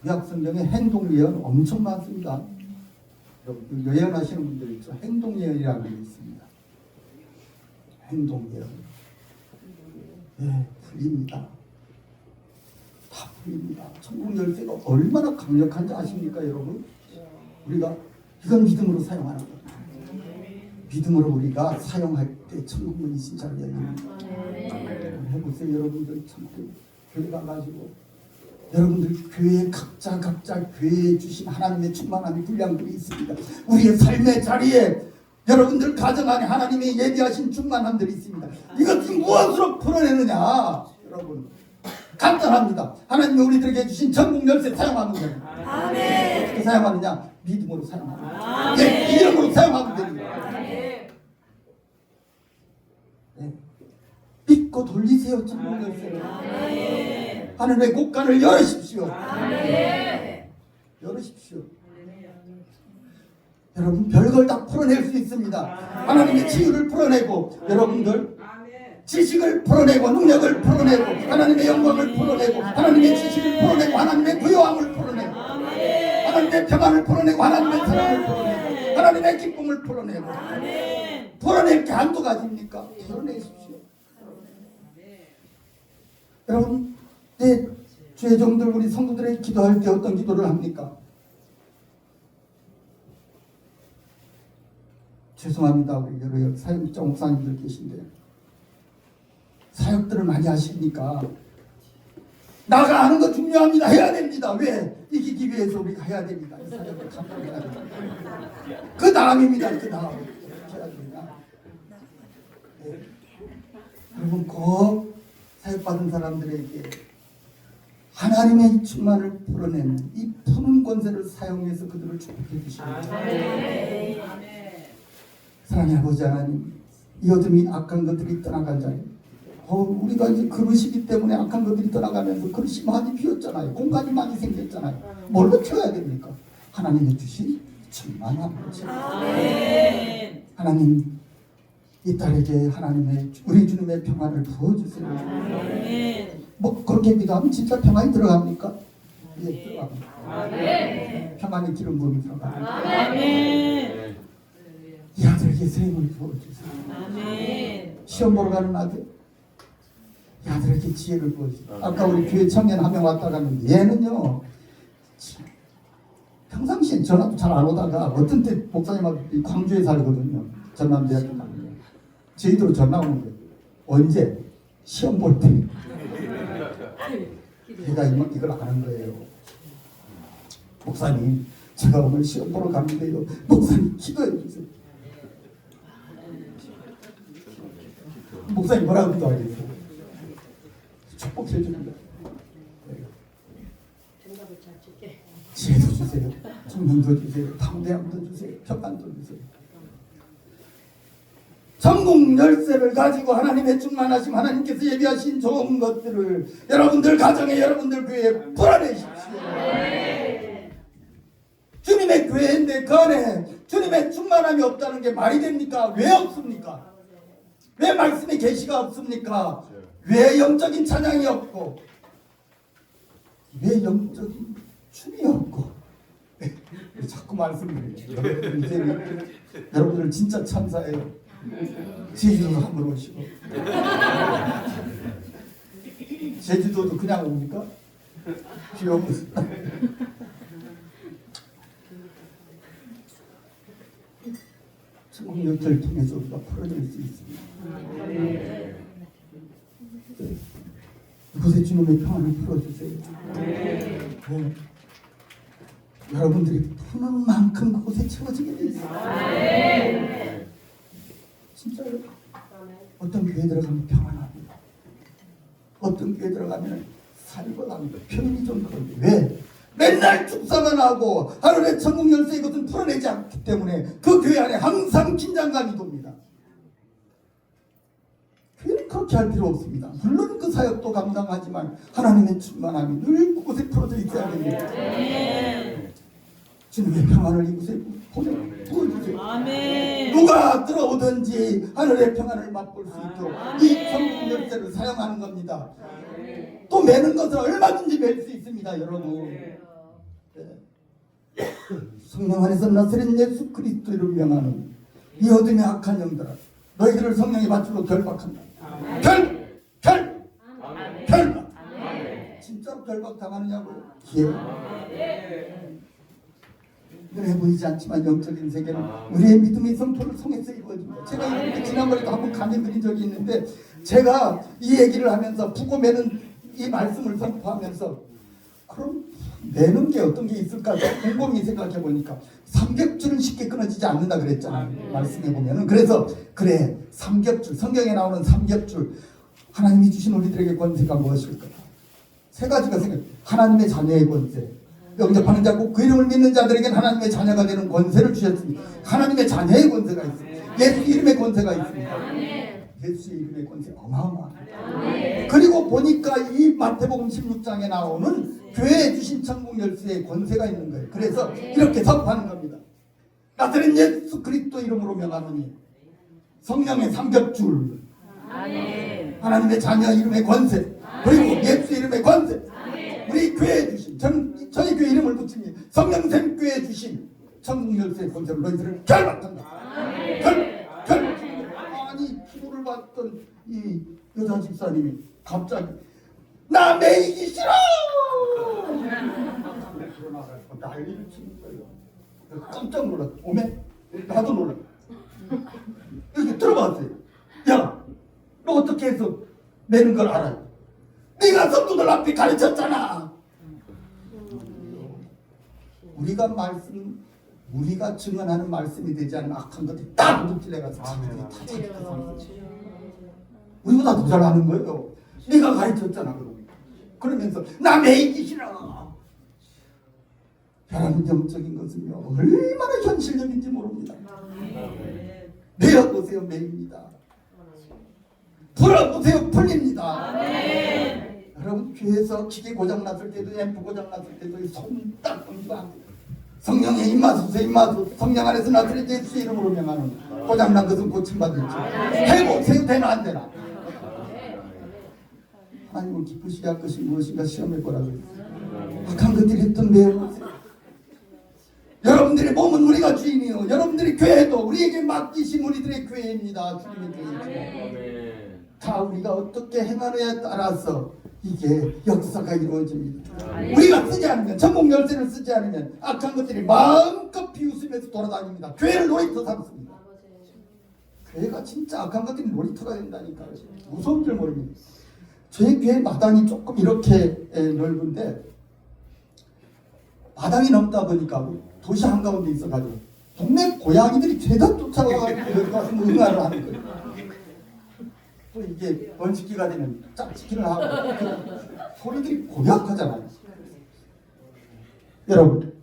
구약성경에 행동 예언 엄청 많습니다. 여러분 예언하시는 분들 있죠. 행동 예언이라는 게 있습니다. 행동 예언. 네, 풀립니다. 다 풀립니다. 천국 열쇠가 얼마나 강력한지 아십니까, 여러분? 우리가 이건 믿음으로 사용하는 겁니다. 믿음으로 우리가 사용할 때 천국 문이 진짜 열립니다. 해보세요, 여러분들. 천국 교회 가가지고 여러분들 교회에 각자 교회에 주신 하나님의 충만함이 분량들이 있습니다. 우리의 삶의 자리에 여러분들 가정 안에 하나님의 예비하신 충만함들이 있습니다. 이것을 무엇으로 풀어내느냐? 여러분 간단합니다. 하나님이 우리들에게 주신 천국 열쇠 사용하는 거예요. 아멘. 어떻게 사용하느냐? 믿음으로 사용하는 거예요. 예, 이름으로 사용하면 됩니다. 네. 믿고 돌리세요. 천국 열쇠를. 하늘의 곳간을 열으십시오. 열으십시오. 여러분 별걸 다 풀어낼 수 있습니다. 하나님의 치유를 풀어내고 여러분들 지식을 풀어내고 능력을 풀어내고 하나님의 영광을 풀어내고 하나님의 지식을 풀어내고 하나님의 부요함을 풀어내고 하나님의 평안을 풀어내고 하나님의 사랑을 풀어내고 하나님의 기쁨을 풀어내고 풀어낼 게 한두 가지입니까? 풀어내십시오. 여러분 주의 종들 우리 성도들의 기도할 때 어떤 기도를 합니까? 죄송합니다. 우리 여러 사역자 목사님들 계신데 사역들을 많이 하시니까 나가 하는 거 중요합니다. 해야 됩니다. 왜? 이기기 위해서 우리가 해야 됩니다. 이 사역을 감당해야 됩니다. 그 다음입니다. 그 다음 해야 됩니다. 네. 여러분 꼭 사역받은 사람들에게 하나님의 충만을 풀어내는 이 푸는 권세를 사용해서 그들을 축복해 주십니다. 사랑의 아버지 하나님, 이 어둠이 악한 것들이 떠나간 자리, 우리가 이제 그릇이기 때문에 악한 것들이 떠나가면서 그릇이 많이 비었잖아요. 공간이 많이 생겼잖아요. 뭘로 채워야 됩니까? 하나님이 주신 충만한 것이. 하나님, 이 딸에게 하나님의 우리 주님의 평안을 부어주세요. 뭐 그렇게 기도하면 진짜 평안이 들어갑니까? 예, 들어갑니다. 평안의 기름 부음이 들어갑니다. 이 아들에게 새 힘을 부어주세요. 시험 보러 가는 아들, 이 아들에게 지혜를 부어주세요. 아까 우리 교회 청년 한 명 왔다 갔는데 얘는요 평상시엔 전화도 잘 안 오다가 어떤 때 목사님하고 광주에 살거든요. 전남대학교 가는데 저희도 전화 오는 거예요. 언제? 시험 볼 때. 제가 이걸 아는 거예요. 목사님, 제가 오늘 시험 보러 갔는데요. 목사님 기도해 주세요. 목사님 뭐라고 기도하겠어요? 축복해 줍니다. 지혜도 주세요. 성령도 주세요. 담대함도 주세요. 평안도 주세요. 천국 열쇠를 가지고 하나님의 충만하심 하나님께서 예비하신 좋은 것들을 여러분들 가정에 여러분들 교회에 풀어내십시오. 주님의 교회인데 그 안에 주님의 충만함이 없다는 게 말이 됩니까? 왜 없습니까? 왜 말씀의 계시가 없습니까? 왜 영적인 찬양이 없고 왜 영적인 춤이 없고 자꾸 말씀드려요. 여러분들 진짜 참사예요. 제주도 한번 오시고 제주도도 그냥 옵니까? 비 오면 천국 열쇠를 통해서 우리가 풀어낼 수 있습니다. 이곳에 주님의 평안을 풀어주세요. 네. 여러분들이 푸는 만큼 그곳에 채워지게 돼 있어요. 진짜요? 어떤 교회 들어가면 평안합니다. 어떤 교회 들어가면 살벌합니다. 편이 좀 그런데 왜? 맨날 축사만 하고 하루에 천국 열쇠 이것은 풀어내지 않기 때문에 그 교회 안에 항상 긴장감이 돕니다. 교회는 그렇게 할 필요 없습니다. 물론 그 사역도 감당하지만 하나님의 충만함이 늘 그곳에 풀어져 있어야 됩니다. 주님의 평안을 이곳에 부어주세요. 아멘. 누가 들어오든지 하늘의 평안을 맛볼 수 있도록 이 천국 열쇠를 사용하는 겁니다. 또 매는 것은 얼마든지 맬 수 있습니다, 여러분. 성령 안에서 나서린 예수 그리스도를 명하는 이 어둠의 악한 영들아, 너희들을 성령의 밧줄로 결박한다. 결박. 진짜로 결박 당하느냐고요? 눈에 보이지 않지만 영적인 세계는 우리의 믿음의 성토를 통해서 이루어집니다. 제가 이렇게 지난번에도 한번 강의드린 적이 있는데, 제가 이 얘기를 하면서 부고 매는 이 말씀을 선포하면서 그럼 매는 게 어떤 게 있을까 곰곰이 생각해 보니까 삼겹줄은 쉽게 끊어지지 않는다 그랬잖아요. 말씀해 보면은. 그래서 그래, 삼겹줄, 성경에 나오는 삼겹줄, 하나님이 주신 우리들에게 권세가 무엇일까? 세 가지가 생겨. 하나님의 자녀의 권세, 영접하는 자고 그 이름을 믿는 자들에게는 하나님의 자녀가 되는 권세를 주셨습니다. 하나님의 자녀의 권세가 있습니다. 예수 이름의 권세가 있습니다. 예수의 이름의 권세 어마어마합니다. 그리고 보니까 이 마태복음 16장에 나오는 교회에 주신 천국 열쇠의 권세가 있는 거예요. 그래서 이렇게 선포하는 겁니다. 나사렛 예수 그리스도 이름으로 명하노니 성령의 삼겹줄, 하나님의 자녀 이름의 권세, 그리고 예수 이름의 권세, 우리 교회에 주신 저희 교회 이름을 붙입니다. 성령샘 교회에 주신 천국 열쇠의 권세로 너희들을 결박한다. 아니 피부를 봤던 이 여자 집사님이 갑자기 나 매이기 싫어! 그러나가지고 난리를 치는 거예요. 깜짝 놀랐어. 오메? 나도 놀랐어. 이렇게 들어봤어요. 야, 너 어떻게 해서 매는 걸 알아요? 네가 성도들 앞에 가르쳤잖아. 우리가 증언하는 말씀이 되지 않은 악한 것들이 딱 묵질해가지고 우리보다 더 잘하는 거예요. 네가 가르쳤잖아. 그러면서 나 매이기 싫어. 여러분, 영적인 것은요 얼마나 현실적인지 모릅니다. 매어보세요, 매입니다. 풀어보세요, 풀립니다. 여러분, 교회에서 기계 고장났을 때도 앰프 고장났을 때도 손딱 얹으면 안 돼요. 성령의 임마소서, 성령 안에서 나사렛 예수 이름으로 명하는 고장난 것은 고침받을지 해보세요. 되나 안 되나? 하나님을 기쁘시게 할 것이 무엇인가 시험해 보라고 했어요. 악한 것들이 했던 매어보세요. 여러분들의 몸은 우리가 주인이요, 여러분들의 교회도 우리에게 맡기신 우리들의 교회입니다. 주님의 교회. 다 우리가 어떻게 행하느냐에 따라서 이게 역사가 이루어집니다. 우리가 쓰지 않으면, 천국 열쇠를 쓰지 않으면 악한 것들이 마음껏 비웃으면서 돌아다닙니다. 교회를 놀이터 삼습니다. 교회가 진짜 악한 것들이 놀이터가 된다니까요. 무서운 줄 모릅니다. 저희 교회 마당이 조금 이렇게 넓은데, 마당이 넓다 보니까 도시 한가운데 있어가지고 동네 고양이들이 죄다 쫓아와가지고 여기 가서 응아를 하는 거예요. 또 이게 번식기가 되면 짝짓기를 하고 소리들이 고약하잖아요. 여러분,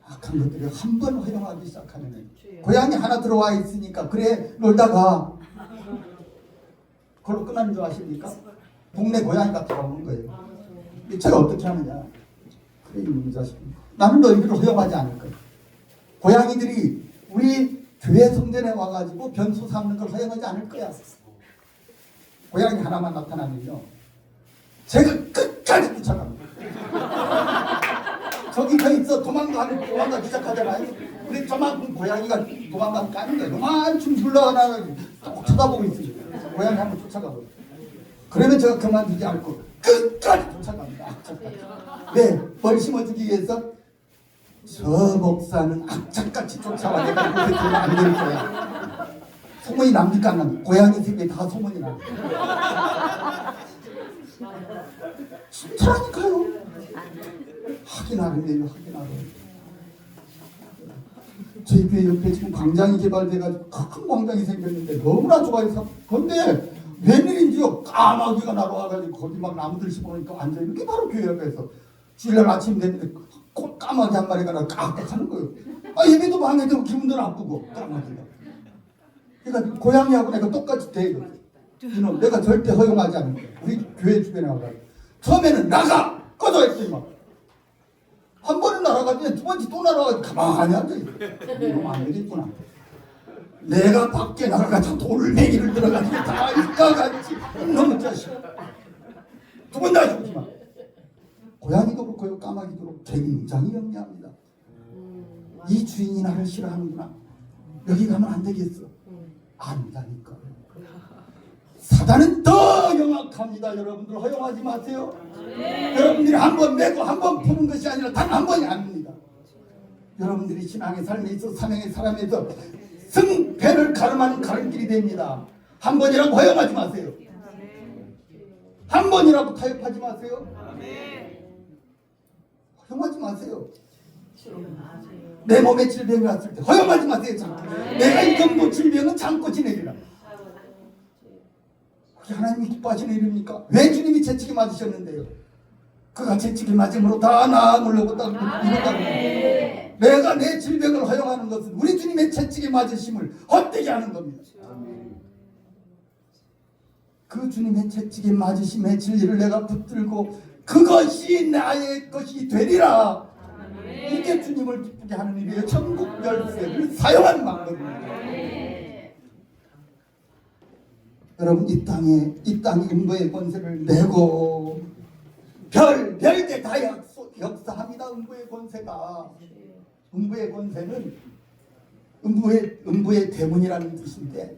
악한 것들이 한 번 허용하기 시작하면 고양이 하나 들어와 있으니까 그래 놀다가 그걸로 끝나는 줄 아십니까? 동네 고양이가 들어오는 거예요. 제가 어떻게 하느냐? 그래, 이놈의 자식, 나는 너희들을 허용하지 않을 거야. 고양이들이 우리 교회 성전에 와가지고 변소 삼는 걸 허용하지 않을 거야. 고양이 하나만 나타나면요, 제가 끝까지 쫓아갑니다. 저기 서 있어 도망가기 시작하잖아요. 근데 저만큼 고양이가 도망가면 까는 거예요. 요만큼 불러가다가 꼭 쳐다보고 있습니다. 고양이 한번 쫓아가고. 그러면 제가 그만두지 않고 끝까지 쫓아갑니다. 네, 뭘 심어주기 위해서 저 목사는 악착같이 쫓아와 내가 그렇게 되면 안 될 거야. 소문이 납니까 안 납니까? 고양이 세계에 다 소문이 납니다. 진짜라니까요. 확인하려면 확인하려면. 저희 교회 옆에 지금 광장이 개발돼가지고 큰 광장이 생겼는데 너무나 좋아해서, 근데 웬일인지요, 까마귀가 날아와가지고 거기 막 나무들 심어놓으니까 앉아있는 게 바로 교회 옆에서 주일날 아침 됐는데 까마귀 한 마리가 나 깍깍 하는 거예요. 예배도 방해되고 기분도 나쁘고 까마귀가. 그러니까 고양이하고 내가 똑같이 대요. 이놈 내가 절대 허용하지 않는 거야. 우리 교회 주변에 와가지고 처음에는 나가! 꺼져! 했더니 막 한 번은 날아가더니 두 번째 또 날아가더니 가만히 앉아있어. 이러면 안 되겠구나. 내가 밖에 나가서 돌멩이를 들어가지고 다 이까같이 너무 자식. 두 번 다 죽지만 고양이도 그렇고요, 까마귀도 그렇고 굉장히 영리합니다. 이 주인이 나를 싫어하는구나. 여기 가면 안 되겠어. 안다니까요. 사단은 더 영악합니다. 여러분들 허용하지 마세요. 여러분들이 한 번 메고 한 번 푸는 것이 아니라 단 한 번이 아닙니다. 여러분들이 신앙의 삶에 있어 사명의 사람에서 승패를 가름하는 가름길이 됩니다. 한 번이라고 허용하지 마세요. 한 번이라고 타협하지 마세요. 허용하지 마세요. 내 몸에 질병이 왔을 때 허용하지 마세요. 내가 이 정도 질병은 참고 지내리라. 그게 하나님이 기뻐하시는 일입니까? 왜 주님이 채찍에 맞으셨는데요? 그가 채찍에 맞음으로 다 나아물려고 딱 이뤘다고. 내가 내 질병을 허용하는 것은 우리 주님의 채찍에 맞으심을 헛되게 하는 겁니다. 그 주님의 채찍에 맞으심의 진리를 내가 붙들고 그것이 나의 것이 되리라. 이게 주님을 기쁘게 하는 일이에요. 천국 열쇠를 사용하는 방법입니다. 여러분, 이 땅에 음부의 권세를 내고 별대 다 역사합니다. 음부의 권세가. 음부의 권세는 음부의 대문이라는 뜻인데,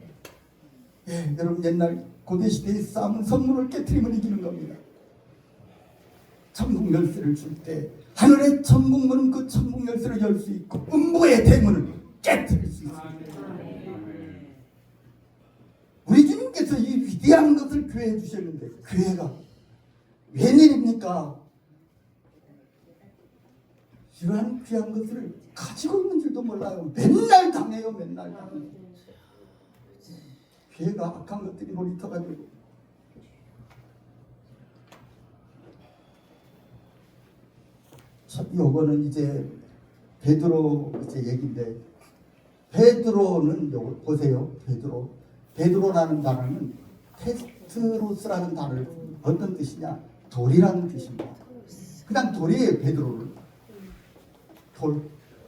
예, 여러분, 옛날 고대시대의 싸움은 성문을 깨트리면 이기는 겁니다. 천국 열쇠를 줄 때 하늘의 천국문은 그 천국 열쇠를 열 수 있고 음부의 대문을 깨트릴 수 있습니다. 우리 주님께서 이 위대한 것을 교회에 주셨는데 교회가 웬일입니까? 이러한 귀한 것을 가지고 있는 줄도 몰라요. 맨날 당해요. 맨날 당해요. 교회가 악한 것들이 놀이터가지고. 요거는 이제 베드로 이제 얘기인데, 베드로는 요거 보세요. 베드로라는 단어는 테스트로스라는 단어를 어떤 뜻이냐? 돌이라는 뜻입니다. 그냥 돌이에요. 베드로는 돌.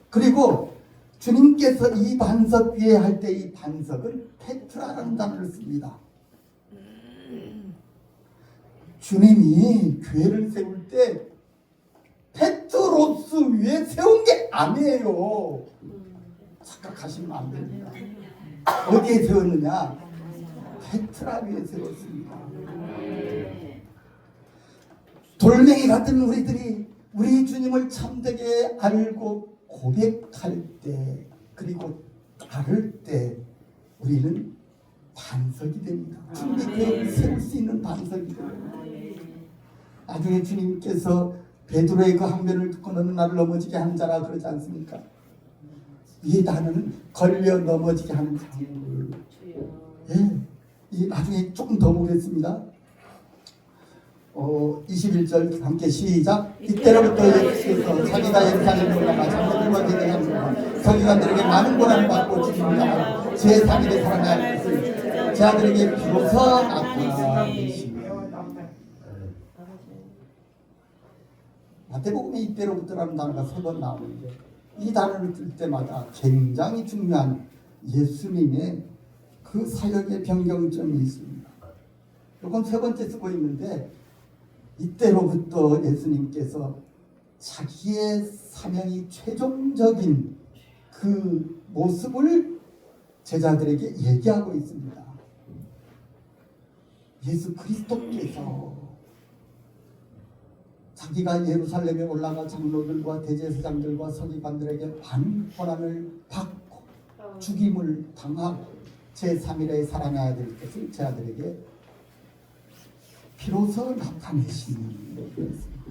그리고 주님께서 이 반석 위에 할 때 이 반석은 페트라라는 단어를 씁니다. 주님이 교회를 세울 때 페트로스 위에 세운 게 아니에요. 착각하시면 안 됩니다. 어디에 세웠느냐? 페트라 위에 세웠습니다. 돌멩이 같은 우리들이 우리 주님을 참되게 알고 고백할 때, 그리고 따를 때 우리는 반석이 됩니다. 주님의 교회를 세울 수 있는 반석이 됩니다. 나중에 주님께서 베드로의 그 항변을 듣고 너는 나를 넘어지게 하는 자라 그러지 않습니까? 이 단어는 걸려 넘어지게 하는 장물. 예, 이 나중에 조금 더 보겠습니다. 21절 함께 시작. 이때로부터 예수께서 자기가 예루살렘으로 올라가 장로들과 대제사장들과 서기관들에게 많은 고난을 받고 죽임을 당하고 제3일에 살아날 것을 제 아들에게 비로소 나타내시며. 마태복음에 이때로부터라는 단어가 3번 나오는데 이 단어를 뜰 때마다 굉장히 중요한 예수님의 그 사역의 변경점이 있습니다. 이건 3번째 쓰고 있는데, 이때로부터 예수님께서 자기의 사명이 최종적인 그 모습을 제자들에게 얘기하고 있습니다. 예수 그리스도께서 자기가 예루살렘에 올라가 장로들과 대제사장들과 서기관들에게 많은 고난을 받고 죽임을 당하고 제3일에 살아나야 될 것을 제 아들에게 비로소 나타내시는 것이었습니다.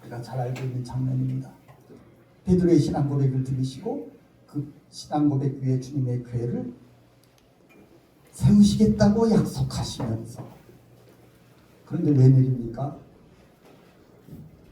우리가 잘 알고 있는 장면입니다. 베드로의 신앙 고백을 들으시고 그 신앙 고백 위에 주님의 교회를 세우시겠다고 약속하시면서, 그런데 웬일입니까?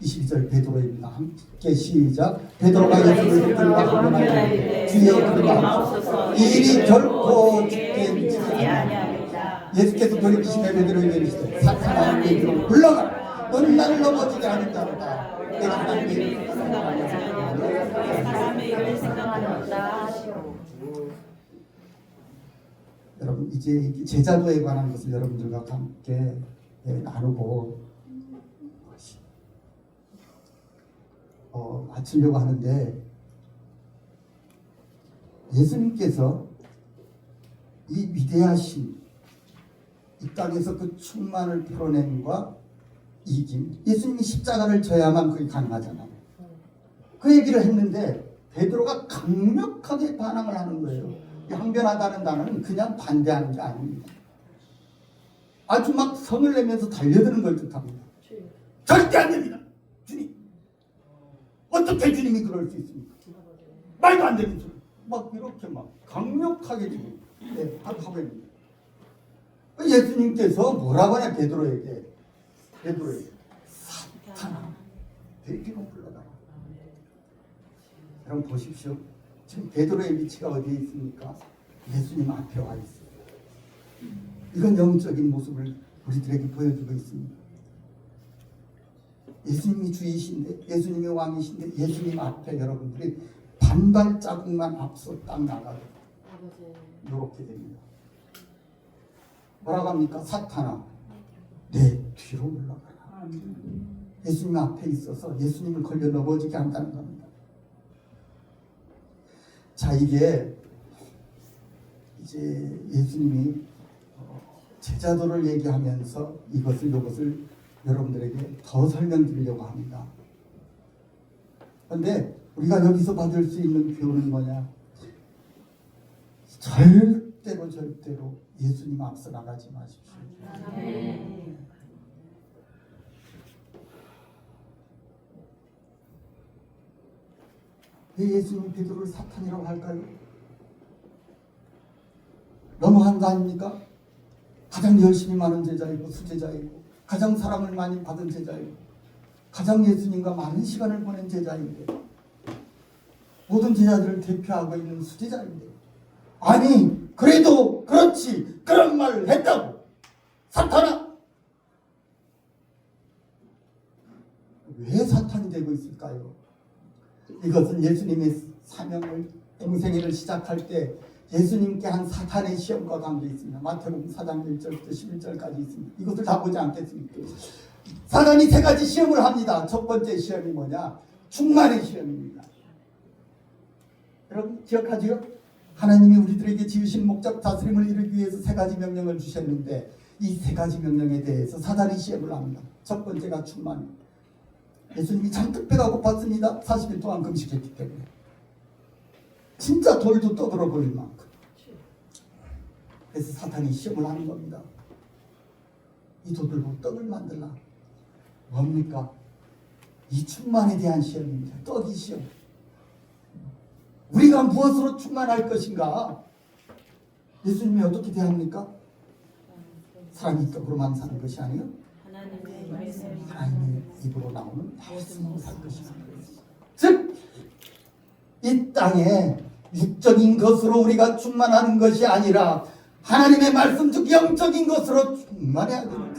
22절 베드로입니다. 함께 시작. 베드로가 예수를 붙들고 항변하여 주여 그리하옵소서. 이 일이 결코 죽게 미치지 아니하리라. 예수께서 돌이키시며 베드로에게 이르시되 사탄아 베드로 물러가라. 너는 나를 넘어지게 하는 자로다. 내가 하나님의 이름으로 상관이 없다 하시오. 여러분 이제 제자도에 관한 것을 여러분들과 함께 나누고 마치려고 하는데, 예수님께서 이 위대하신 이 땅에서 그 충만을 풀어냄과 이김, 예수님이 십자가를 져야만 그게 가능하잖아요. 그 얘기를 했는데 베드로가 강력하게 반항을 하는 거예요. 이 항변하다는 단어는 그냥 반대하는 게 아닙니다. 아주 막 성을 내면서 달려드는 걸 뜻합니다. 절대 안 됩니다. 주님, 어떻게 주님이 그럴 수 있습니까? 말도 안 되는 소리. 막 이렇게 막 강력하게 지금 하고 있는 거예요. 예수님께서 뭐라고 하냐, 베드로에게 사탄아, 베드로 불러라. 여러분 보십시오. 지금 베드로의 위치가 어디에 있습니까? 예수님 앞에 와 있어요. 이건 영적인 모습을 우리들에게 보여주고 있습니다. 예수님이 주이신데, 예수님이 왕이신데, 예수님 앞에 여러분들이 반발 자국만 앞서 딱 나가요. 이렇게 됩니다. 뭐라고 합니까? 사탄아, 내 뒤로 물러가라. 예수님 앞에 있어서 예수님을 걸려 넘어지게 한다는 겁니다. 자, 이게 이제 예수님이 제자도를 얘기하면서 이것을 여러분들에게 더 설명드리려고 합니다. 그런데 우리가 여기서 받을 수 있는 교훈은 뭐냐? 절대로 예수님 앞서 나가지 마십시오. 왜 예수님 베드로를 사탄이라고 할까요? 너무한 거 아닙니까? 가장 열심히 많은 제자이고 수제자이고 가장 사랑을 많이 받은 제자이고 가장 예수님과 많은 시간을 보낸 제자인데, 모든 제자들을 대표하고 있는 수제자인데, 아니 그래도 그렇지 그런 말을 했다고 사탄아, 왜 사탄이 되고 있을까요? 이것은 예수님의 사명을, 공생애를 시작할 때 예수님께 한 사탄의 시험과 관계 있습니다. 마태복음 4장 1절부터 11절까지 있습니다. 이것을 다 보지 않겠습니까? 사단이 세 가지 시험을 합니다. 첫 번째 시험이 뭐냐? 충만의 시험입니다. 여러분 기억하지요? 하나님이 우리들에게 지으신 목적 다스림을 이루기 위해서 세 가지 명령을 주셨는데, 이 세 가지 명령에 대해서 사단이 시험을 합니다. 첫 번째가 충만입니다. 예수님이 잔뜩 배가 고팠습니다. 40일 동안 금식했기 때문에. 진짜 돌도 떠들어 버릴 만큼. 그래서 사탄이 시험을 하는 겁니다. 이 돌들로 떡을 만들라. 뭡니까? 이 충만에 대한 시험입니다. 떡이 시험. 우리가 무엇으로 충만할 것인가? 예수님이 어떻게 대합니까? 사람이 떡으로만 사는 것이 아니요, 하나님의 입으로 나오는 말씀으로 살 것이다. 즉, 이 땅에 육적인 것으로 우리가 충만하는 것이 아니라 하나님의 말씀, 즉 영적인 것으로 충만해야 됩니다.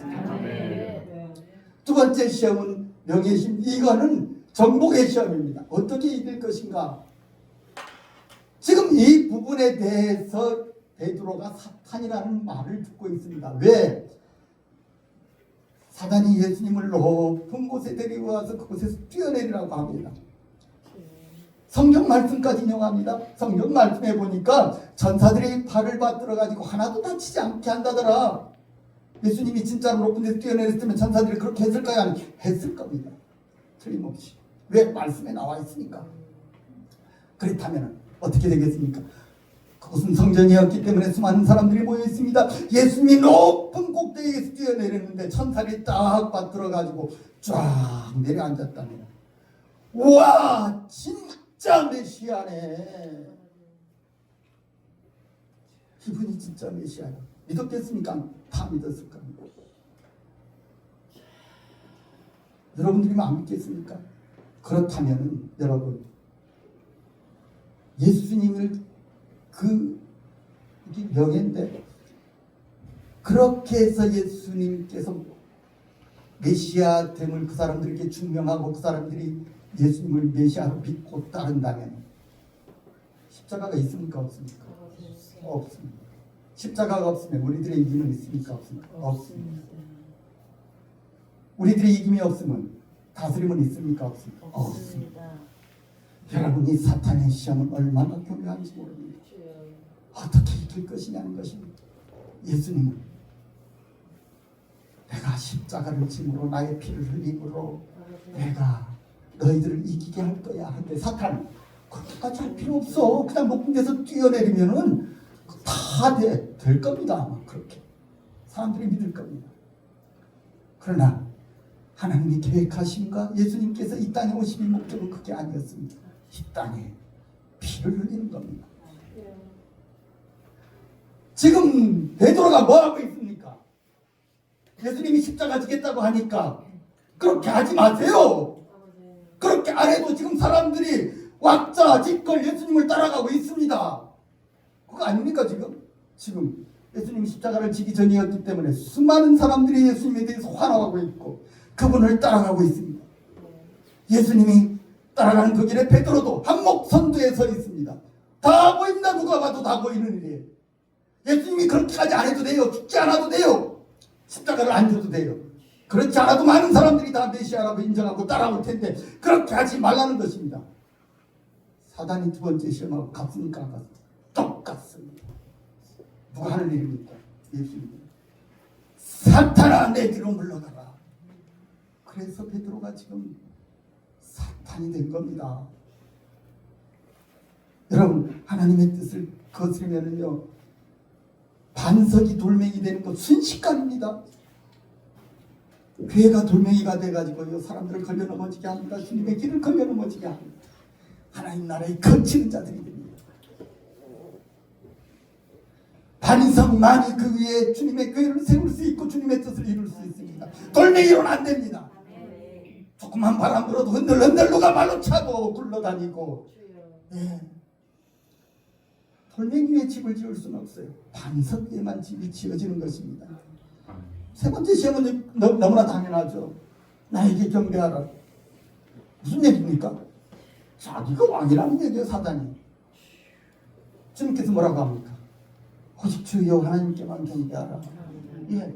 두 번째 시험은 명예심. 이거는 정복의 시험입니다. 어떻게 이길 것인가? 지금 이 부분에 대해서 베드로가 사탄이라는 말을 듣고 있습니다. 왜? 사단이 예수님을 높은 곳에 데리고 와서 그곳에서 뛰어내리라고 합니다. 성경 말씀까지 인용합니다. 성경 말씀에 보니까 전사들이 발을 받들어 가지고 하나도 다치지 않게 한다더라. 예수님이 진짜로 높은 데서 뛰어내렸으면 전사들이 그렇게 했을까요? 아니, 했을 겁니다. 틀림없이. 왜? 말씀에 나와 있으니까. 그렇다면 어떻게 되겠습니까? 그것은 성전이었기 때문에 수많은 사람들이 모여 있습니다. 예수님이 높은 꼭대기에서 뛰어내렸는데 천사들이 딱 받들어 가지고 쫙 내려앉았답니다. 우와, 진짜 메시아네. 이분이 진짜 메시아야. 믿었겠습니까? 다 믿었을 겁니다. 여러분들이 안 믿겠습니까? 그렇다면 여러분, 예수님을 이게 명예인데, 그렇게 해서 예수님께서 메시아 됨을 그 사람들에게 증명하고 그 사람들이 예수님을 메시아로 믿고 따른다면 십자가가 있습니까? 없습니까? 없습니다. 십자가가 없으면 우리들의 이김은 있습니까? 없습니까? 없습니다. 우리들의 이김이 없으면 다스림은 있습니까? 없습니까? 없습니다. 여러분, 이 사탄의 시험은 얼마나 교묘한지 모릅니다. 어떻게 이길 것이냐는 것입니다. 예수님은 내가 십자가를 짐으로 나의 피를 흘림으로 내가 너희들을 이기게 할 거야 하는데 사탄은 그렇게까지 할 필요 없어. 그냥 높은 데서 뛰어내리면은 다 될 겁니다. 아마 그렇게 사람들이 믿을 겁니다. 그러나 하나님이 계획하신가? 예수님께서 이 땅에 오신 목적은 그게 아니었습니다. 이 땅에 피를 흘리는 겁니다. 지금 베드로가 뭐하고 있습니까? 예수님이 십자가 지겠다고 하니까 그렇게 하지 마세요. 그렇게 안 해도 지금 사람들이 왁자지껄 예수님을 따라가고 있습니다. 그거 아닙니까? 지금 예수님이 십자가를 지기 전이었기 때문에 수많은 사람들이 예수님에 대해서 환호하고 있고 그분을 따라가고 있습니다. 예수님이 따라가는 그 길에 베드로도 한목선두에 서 있습니다. 다 보입니다. 누가 봐도 다 보이는 일이에요. 예수님이 그렇게까지 안 해도 돼요. 죽지 않아도 돼요. 십자가를 안 줘도 돼요. 그렇지 않아도 많은 사람들이 다 메시아라고 인정하고 따라올 텐데 그렇게 하지 말라는 것입니다. 사단이 두 번째 시험하고 같습니까? 안 같습니까? 똑같습니다. 누가 하는 일입니까? 예수님. 사탄아 내 뒤로 물러가라. 그래서 베드로가 지금 사탄이 된 겁니다. 여러분, 하나님의 뜻을 거스르면은요 반석이 돌멩이 되는 것 순식간입니다. 괴가 돌멩이가 돼가지고요 사람들을 걸려 넘어지게 합니다. 주님의 길을 걸려 넘어지게 합니다. 하나님 나라에 거치는 자들이 됩니다. 반석만이 그 위에 주님의 교회를 세울 수 있고 주님의 뜻을 이룰 수 있습니다. 돌멩이로는 안 됩니다. 조금만 바람 불어도 흔들흔들 누가 발로 차고 굴러다니고 돌멩이 위에 집을 지을 수는 없어요. 반석 위에만 집이 지어지는 것입니다. 세 번째 시험은 너무나 당연하죠. 나에게 경배하라. 무슨 얘기입니까? 자기가 왕이라는 얘기예요. 사단이. 주님께서 뭐라고 합니까? 오직 주여 하나님께만 경배하라. 예.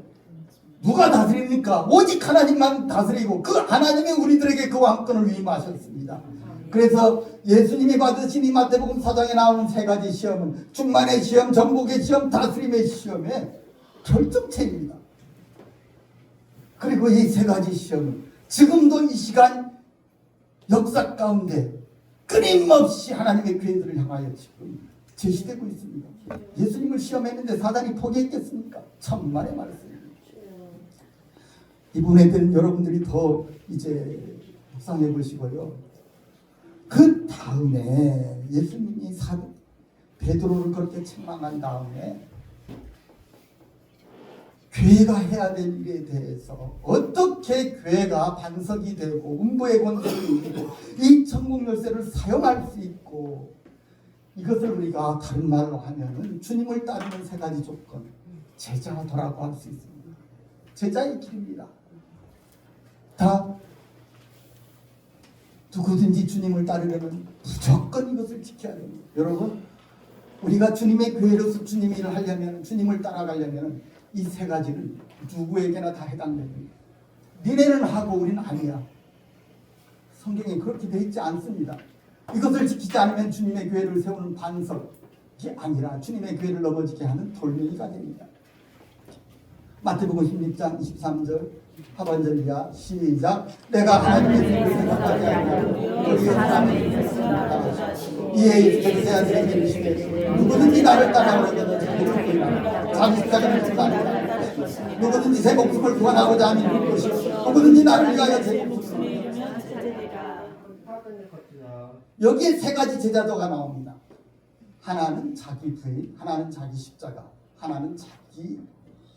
누가 다스립니까? 오직 하나님만 다스리고 그 하나님이 우리들에게 그 왕권을 위임하셨습니다. 그래서 예수님이 받으신 이 마태복음 4장에 나오는 세 가지 시험은 충만의 시험, 정복의 시험, 다스림의 시험의 결정체입니다. 그리고 이 세 가지 시험은 지금도 이 시간 역사 가운데 끊임없이 하나님의 교회들을 향하여 지금 제시되고 있습니다. 예수님을 시험했는데 사단이 포기했겠습니까? 천만의 말씀입니다. 이 부분에 대한 여러분들이 더 이제 묵상해 보시고요. 그 다음에 예수님이 베드로를 그렇게 책망한 다음에 교회가 해야 될 일에 대해서 어떻게 교회가 반석이 되고 음부의 권세를 이기고 이 천국 열쇠를 사용할 수 있고 이것을 우리가 다른 말로 하면은 주님을 따르는 세 가지 조건 제자도라고 할 수 있습니다. 제자의 길입니다. 다 누구든지 주님을 따르려면 무조건 이것을 지켜야 됩니다. 여러분, 우리가 주님의 교회로서 주님의 일을 하려면, 주님을 따라가려면 이 세 가지는 누구에게나 다 해당됩니다. 니네는 하고 우리는 아니야. 성경에 그렇게 되어 있지 않습니다. 이것을 지키지 않으면 주님의 교회를 세우는 반석이 아니라 주님의 교회를 넘어지게 하는 돌멩이가 됩니다. 마태복음 16장 23절 하반절이야. 시작. 내가 하나님의 뜻을 생각하지 않고 우리 사람의 뜻을 따라 이에 백세한 세계를 시켜 누구든지 나를 따라오려거든 자기 십자가를 지고 아니라 누구든지 새 목숨을 구원하고자 하는 것이 누구든지 나를 위하여 새 목숨을 여기에 세 가지 제자도가 나옵니다. 하나는 자기 부인, 하나는 자기 십자가, 하나는 자기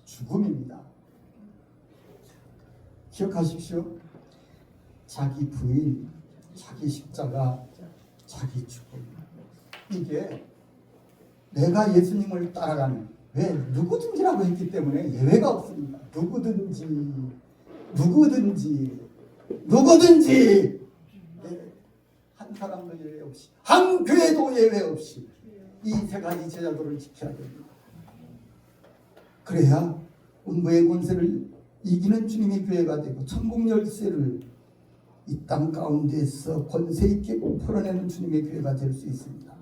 죽음입니다. 기억하십시오. 자기 부인, 자기 십자가, 자기 죽음. 이게 내가 예수님을 따라가는 왜 누구든지라고 했기 때문에 예외가 없습니다. 누구든지 한 사람도 예외 없이 한 교회도 예외 없이 이 세 가지 제자도를 지켜야 됩니다. 그래야 음부의 권세를 이기는 주님의 교회가 되고 천국 열쇠를 이 땅 가운데서 권세 있게 풀어내는 주님의 교회가 될 수 있습니다.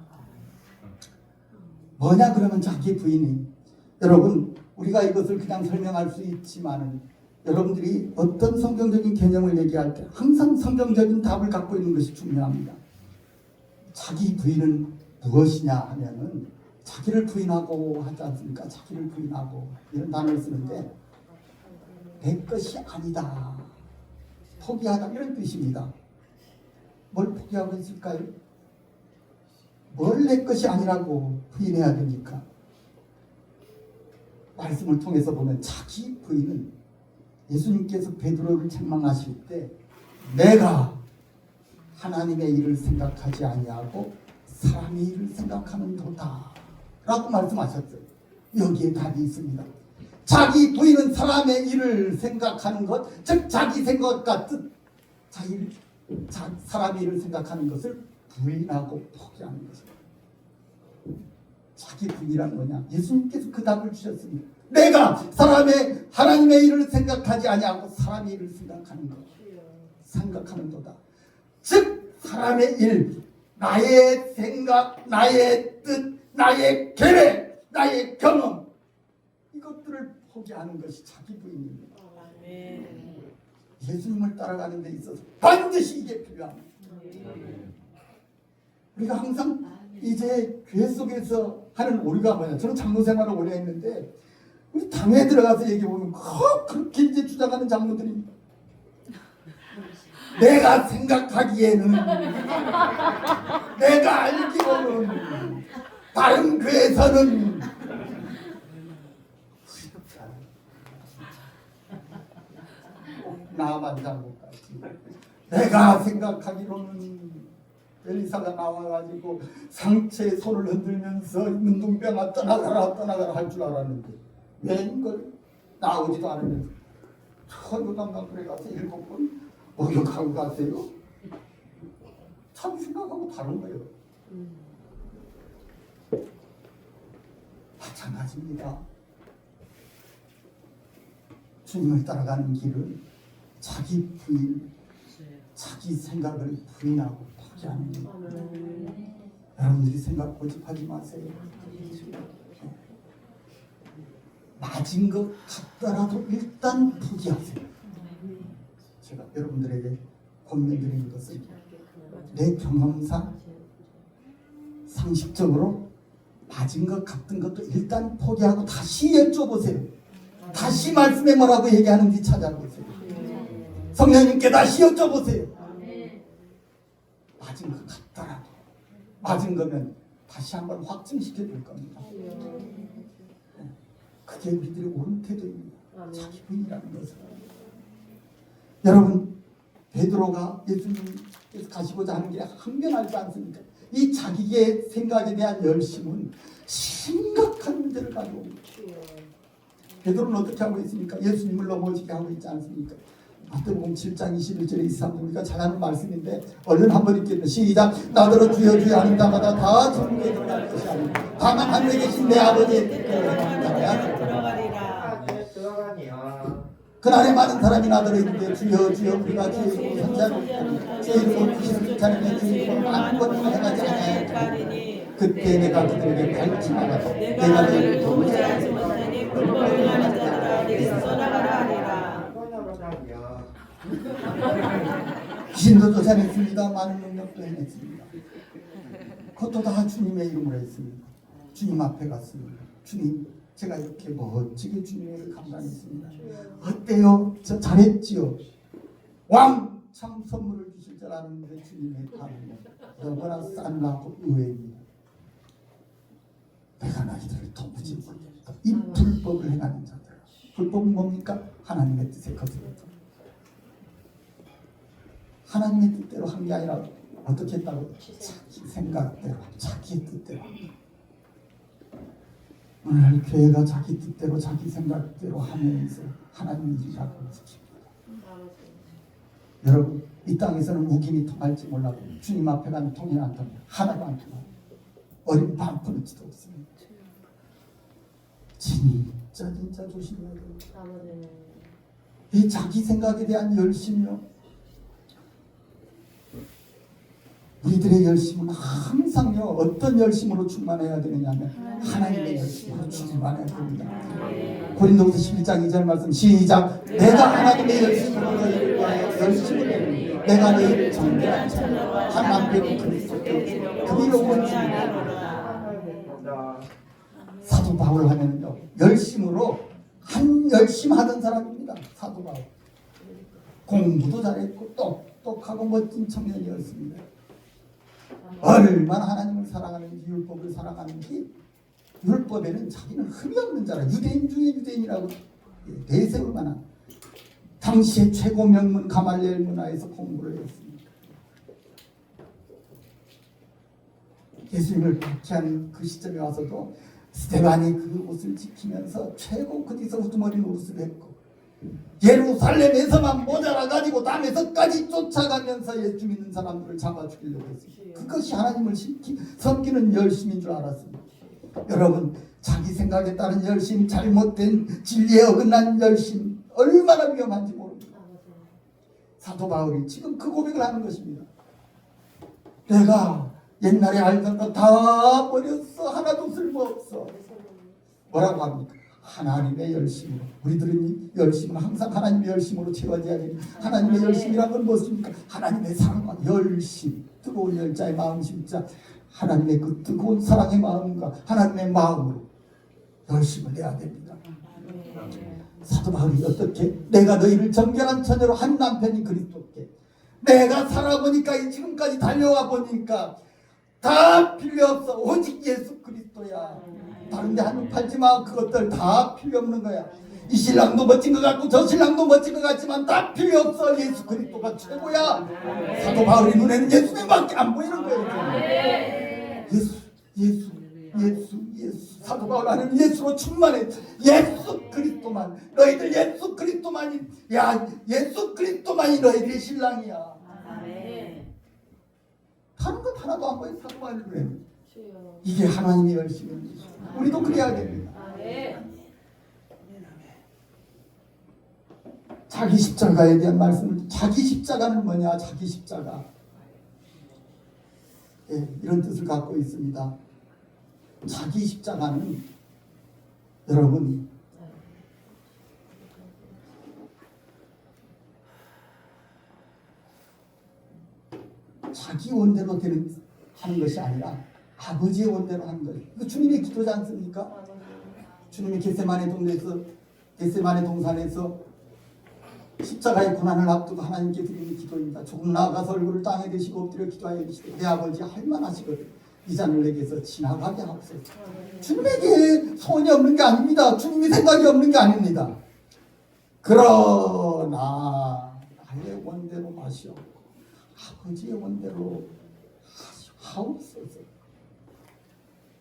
뭐냐 그러면 자기 부인이, 여러분 우리가 이것을 그냥 설명할 수 있지만은 여러분들이 어떤 성경적인 개념을 얘기할 때 항상 성경적인 답을 갖고 있는 것이 중요합니다. 자기 부인은 무엇이냐 하면은 자기를 부인하고 하지 않습니까? 자기를 부인하고 이런 단어를 쓰는데 내 것이 아니다, 포기하다 이런 뜻입니다. 뭘 포기하고 있을까요? 뭘 내 것이 아니라고 부인해야 됩니까? 말씀을 통해서 보면 자기 부인은 예수님께서 베드로를 책망하실 때 내가 하나님의 일을 생각하지 아니하고 사람의 일을 생각하는 도다 라고 말씀하셨어요. 여기에 답이 있습니다. 자기 부인은 사람의 일을 생각하는 것, 즉 자기 생각과 뜻, 사람의 일을 생각하는 것을 부인하고 포기하는 것입니다. 자기 부인이란 뭐냐? 예수님께서 그 답을 주셨습니다. 내가 하나님의 일을 생각하지 아니하고 사람의 일을 생각하는 도다. 즉 사람의 일, 나의 생각, 나의 뜻, 나의 계획, 나의 경험, 이것들을 포기하는 것이 자기 부인입니다. 예수님을 따라가는 데 있어서 반드시 이게 필요합니다. 우리가 항상 이제 교회 속에서 하는 오류가 뭐냐? 저는 장로 생활을 오래 했는데 우리 당회에 들어가서 얘기해보면 그렇게 이제 주장하는 장로들이 내가 생각하기에는 내가 알기로는 다른 교회에서는 나만 장로까지 내가 생각하기로는 엘리사가 나와가지고 상체에 손을 흔들면서 눈동병아 떠나가라 할 줄 알았는데 왜 이걸 나오지도 않으면서 요단강물에 가서 7번 목욕하고 가세요? 참 생각하고 다른 거예요. 마찬가지입니다. 주님을 따라가는 길은 자기 부인, 자기 생각을 부인하고 포기하는 거예요. 여러분들이 생각 고집하지 마세요. 맞은 것 같더라도 일단 포기하세요. 제가 여러분들에게 권면드리는 것은 내 경험상 상식적으로 맞은 것 같은 것도 일단 포기하고 다시 여쭤보세요. 다시 말씀에 뭐라고 얘기하는지 찾아보세요. 성령님께 다시 여쭤보세요. 맞은 것 같더라도, 맞은 거면 다시 한번 확증시켜 줄 겁니다. 그게 우리들의 옳은 태도입니다. 자기 부인이라는 것은. 여러분, 베드로가 예수님께서 가시고자 하는 게 항변하지 않습니까? 이 자기의 생각에 대한 열심은 심각한 문제를 가지고 있습니다. 베드로는 어떻게 하고 있습니까? 예수님을 넘어지게 하고 있지 않습니까? 마태복음 7장 21절에 23절 우리가 잘 아는 말씀인데 얼른 한번 읽겠습니다. 시작. 나더러 주여 주여 하는 자마다 다 천국에 들어갈 것이 아니고 다만 하늘에 계신 내 아버지의 뜻대로 행하는 자야 들어가리라. 그날에 많은 사람이 나더러 이르되 주여 주여 우리가 주의 이름으로 선지자를 주의 이름으로 귀신을 쫓아내며 주의 이름으로 많은 것을 행하지 아니하였으니 그때 내가 그들에게 밝히 말하되 내가 너희를 도무지 알지 못하니 불법을 행하는 자들아 내게서 떠나가라 하리라. 귀신도 쫓아냈습니다. 많은 능력도 해냈습니다. 그것도 다 주님의 이름으로 했습니다. 주님 앞에 갔습니다. 주님, 제가 이렇게 멋지게 주님의 일을 감당했습니다. 어때요? 저 잘했지요? 왕 참 선물을 주실 줄 아는데 주님의 답은 너무나 싼나고 의외입니다. 내가 너희들을 도무지 못했다. 이 불법을 행하는 자들. 불법은 뭡니까? 하나님의 뜻에 거슬렸다. 하나님의 뜻대로 한 게 아니라 어떻게 했다고? 자기 생각대로, 자기 뜻대로. 오늘 교회가 자기 뜻대로, 자기 생각대로 하면서 하나님 일을 하고 있습니다. 여러분, 이 땅에서는 우김이 통할지 몰라도 주님 앞에 가면 통이 안 통해요. 하나도 안 통해요. 어린 반푼치도 없습니다. 진짜 조심해야 됩니다. 이 자기 생각에 대한 열심이요. 우리들의 열심은 항상요 어떤 열심으로 충만해야 되느냐면 하나님의 열심으로 충만해야 됩니다. 고린도후서 11장 2절 말씀 시작. 내가 하나님의 열심으로 너희를 위하여 열심을 내는 내가 너희를 정결한 자로 한 남편 그리스도께 그리로운 주님이라. 사도 바울 하면요 열심으로 한 열심하던 사람입니다. 사도 바울 공부도 잘했고 똑똑하고 멋진 청년이었습니다. 얼마나 하나님을 사랑하는지 율법을 사랑하는지 율법에는 자기는 흠이 없는 자라 유대인 중에 유대인이라고 내세울 만한 당시의 최고 명문 가말리엘 문화에서 공부를 했습니다. 예수님을 박해한 그 시점에 와서도 스데반이 그 옷을 지키면서 최고 그디서 우두머리 노릇을 했고 예루살렘에서만 모자라가지고 담에서까지 쫓아가면서 예수 믿는 사람들을 잡아 죽이려고 했습니다. 그것이 하나님을 섬기는 열심인 줄 알았습니다. 여러분 자기 생각에 따른 열심, 잘못된 진리에 어긋난 열심 얼마나 위험한지 모릅니다. 사도 바울이 지금 그 고백을 하는 것입니다. 내가 옛날에 알던 거 다 버렸어. 하나도 쓸모없어. 뭐라고 합니까? 하나님의 열심으로. 우리들은 열심은 항상 하나님의 열심으로 채워져야 됩니다. 하나님의 열심이란 건 무엇입니까? 하나님의 사랑과 열심, 뜨거운 열자의 마음 심자, 하나님의 그 뜨거운 사랑의 마음과 하나님의 마음으로 열심을 내야 됩니다. 사도 바울이 어떻게? 내가 너희를 정결한 처녀로 한 남편이 그리스도께. 내가 살아보니까 지금까지 달려와 보니까 다 필요 없어. 오직 예수 그리스도야. 다른 데 한눈 팔지 마. 그것들 다 필요 없는 거야. 이 신랑도 멋진 것 같고 저 신랑도 멋진 것 같지만 다 필요 없어. 예수 그리스도가 최고야. 사도 바울이 눈에는 예수님밖에 안 보이는 거예요. 예수. 사도 바울 안에는 예수로 충만해. 예수 그리스도만. 너희들 예수 그리스도만이 예수 그리스도만이 너희들의 신랑이야. 다른 것 하나도 안 보여. 사도 바울이 그래. 이게 하나님의 열심입니다. 우리도 그래야 됩니다. 자기 십자가에 대한 말씀을, 자기 십자가는 뭐냐? 자기 십자가. 이런 뜻을 갖고 있습니다. 자기 십자가는 여러분 자기 원대로 하는 것이 아니라 아버지의 원대로 하는 거예요. 이거 주님의 기도지 않습니까? 주님이 겟세마네 동산에서 십자가의 고난을 앞두고 하나님께 드리는 기도입니다. 조금 나아가서 얼굴을 땅에 대시고 엎드려 기도하여 이르시되 내 아버지 할만하시거든 이 잔을 내게서 지나가게 하옵소서. 주님에게 소원이 없는 게 아닙니다. 주님이 생각이 없는 게 아닙니다. 그러나 나의 원대로 마시옵고 아버지의 원대로 하옵소서.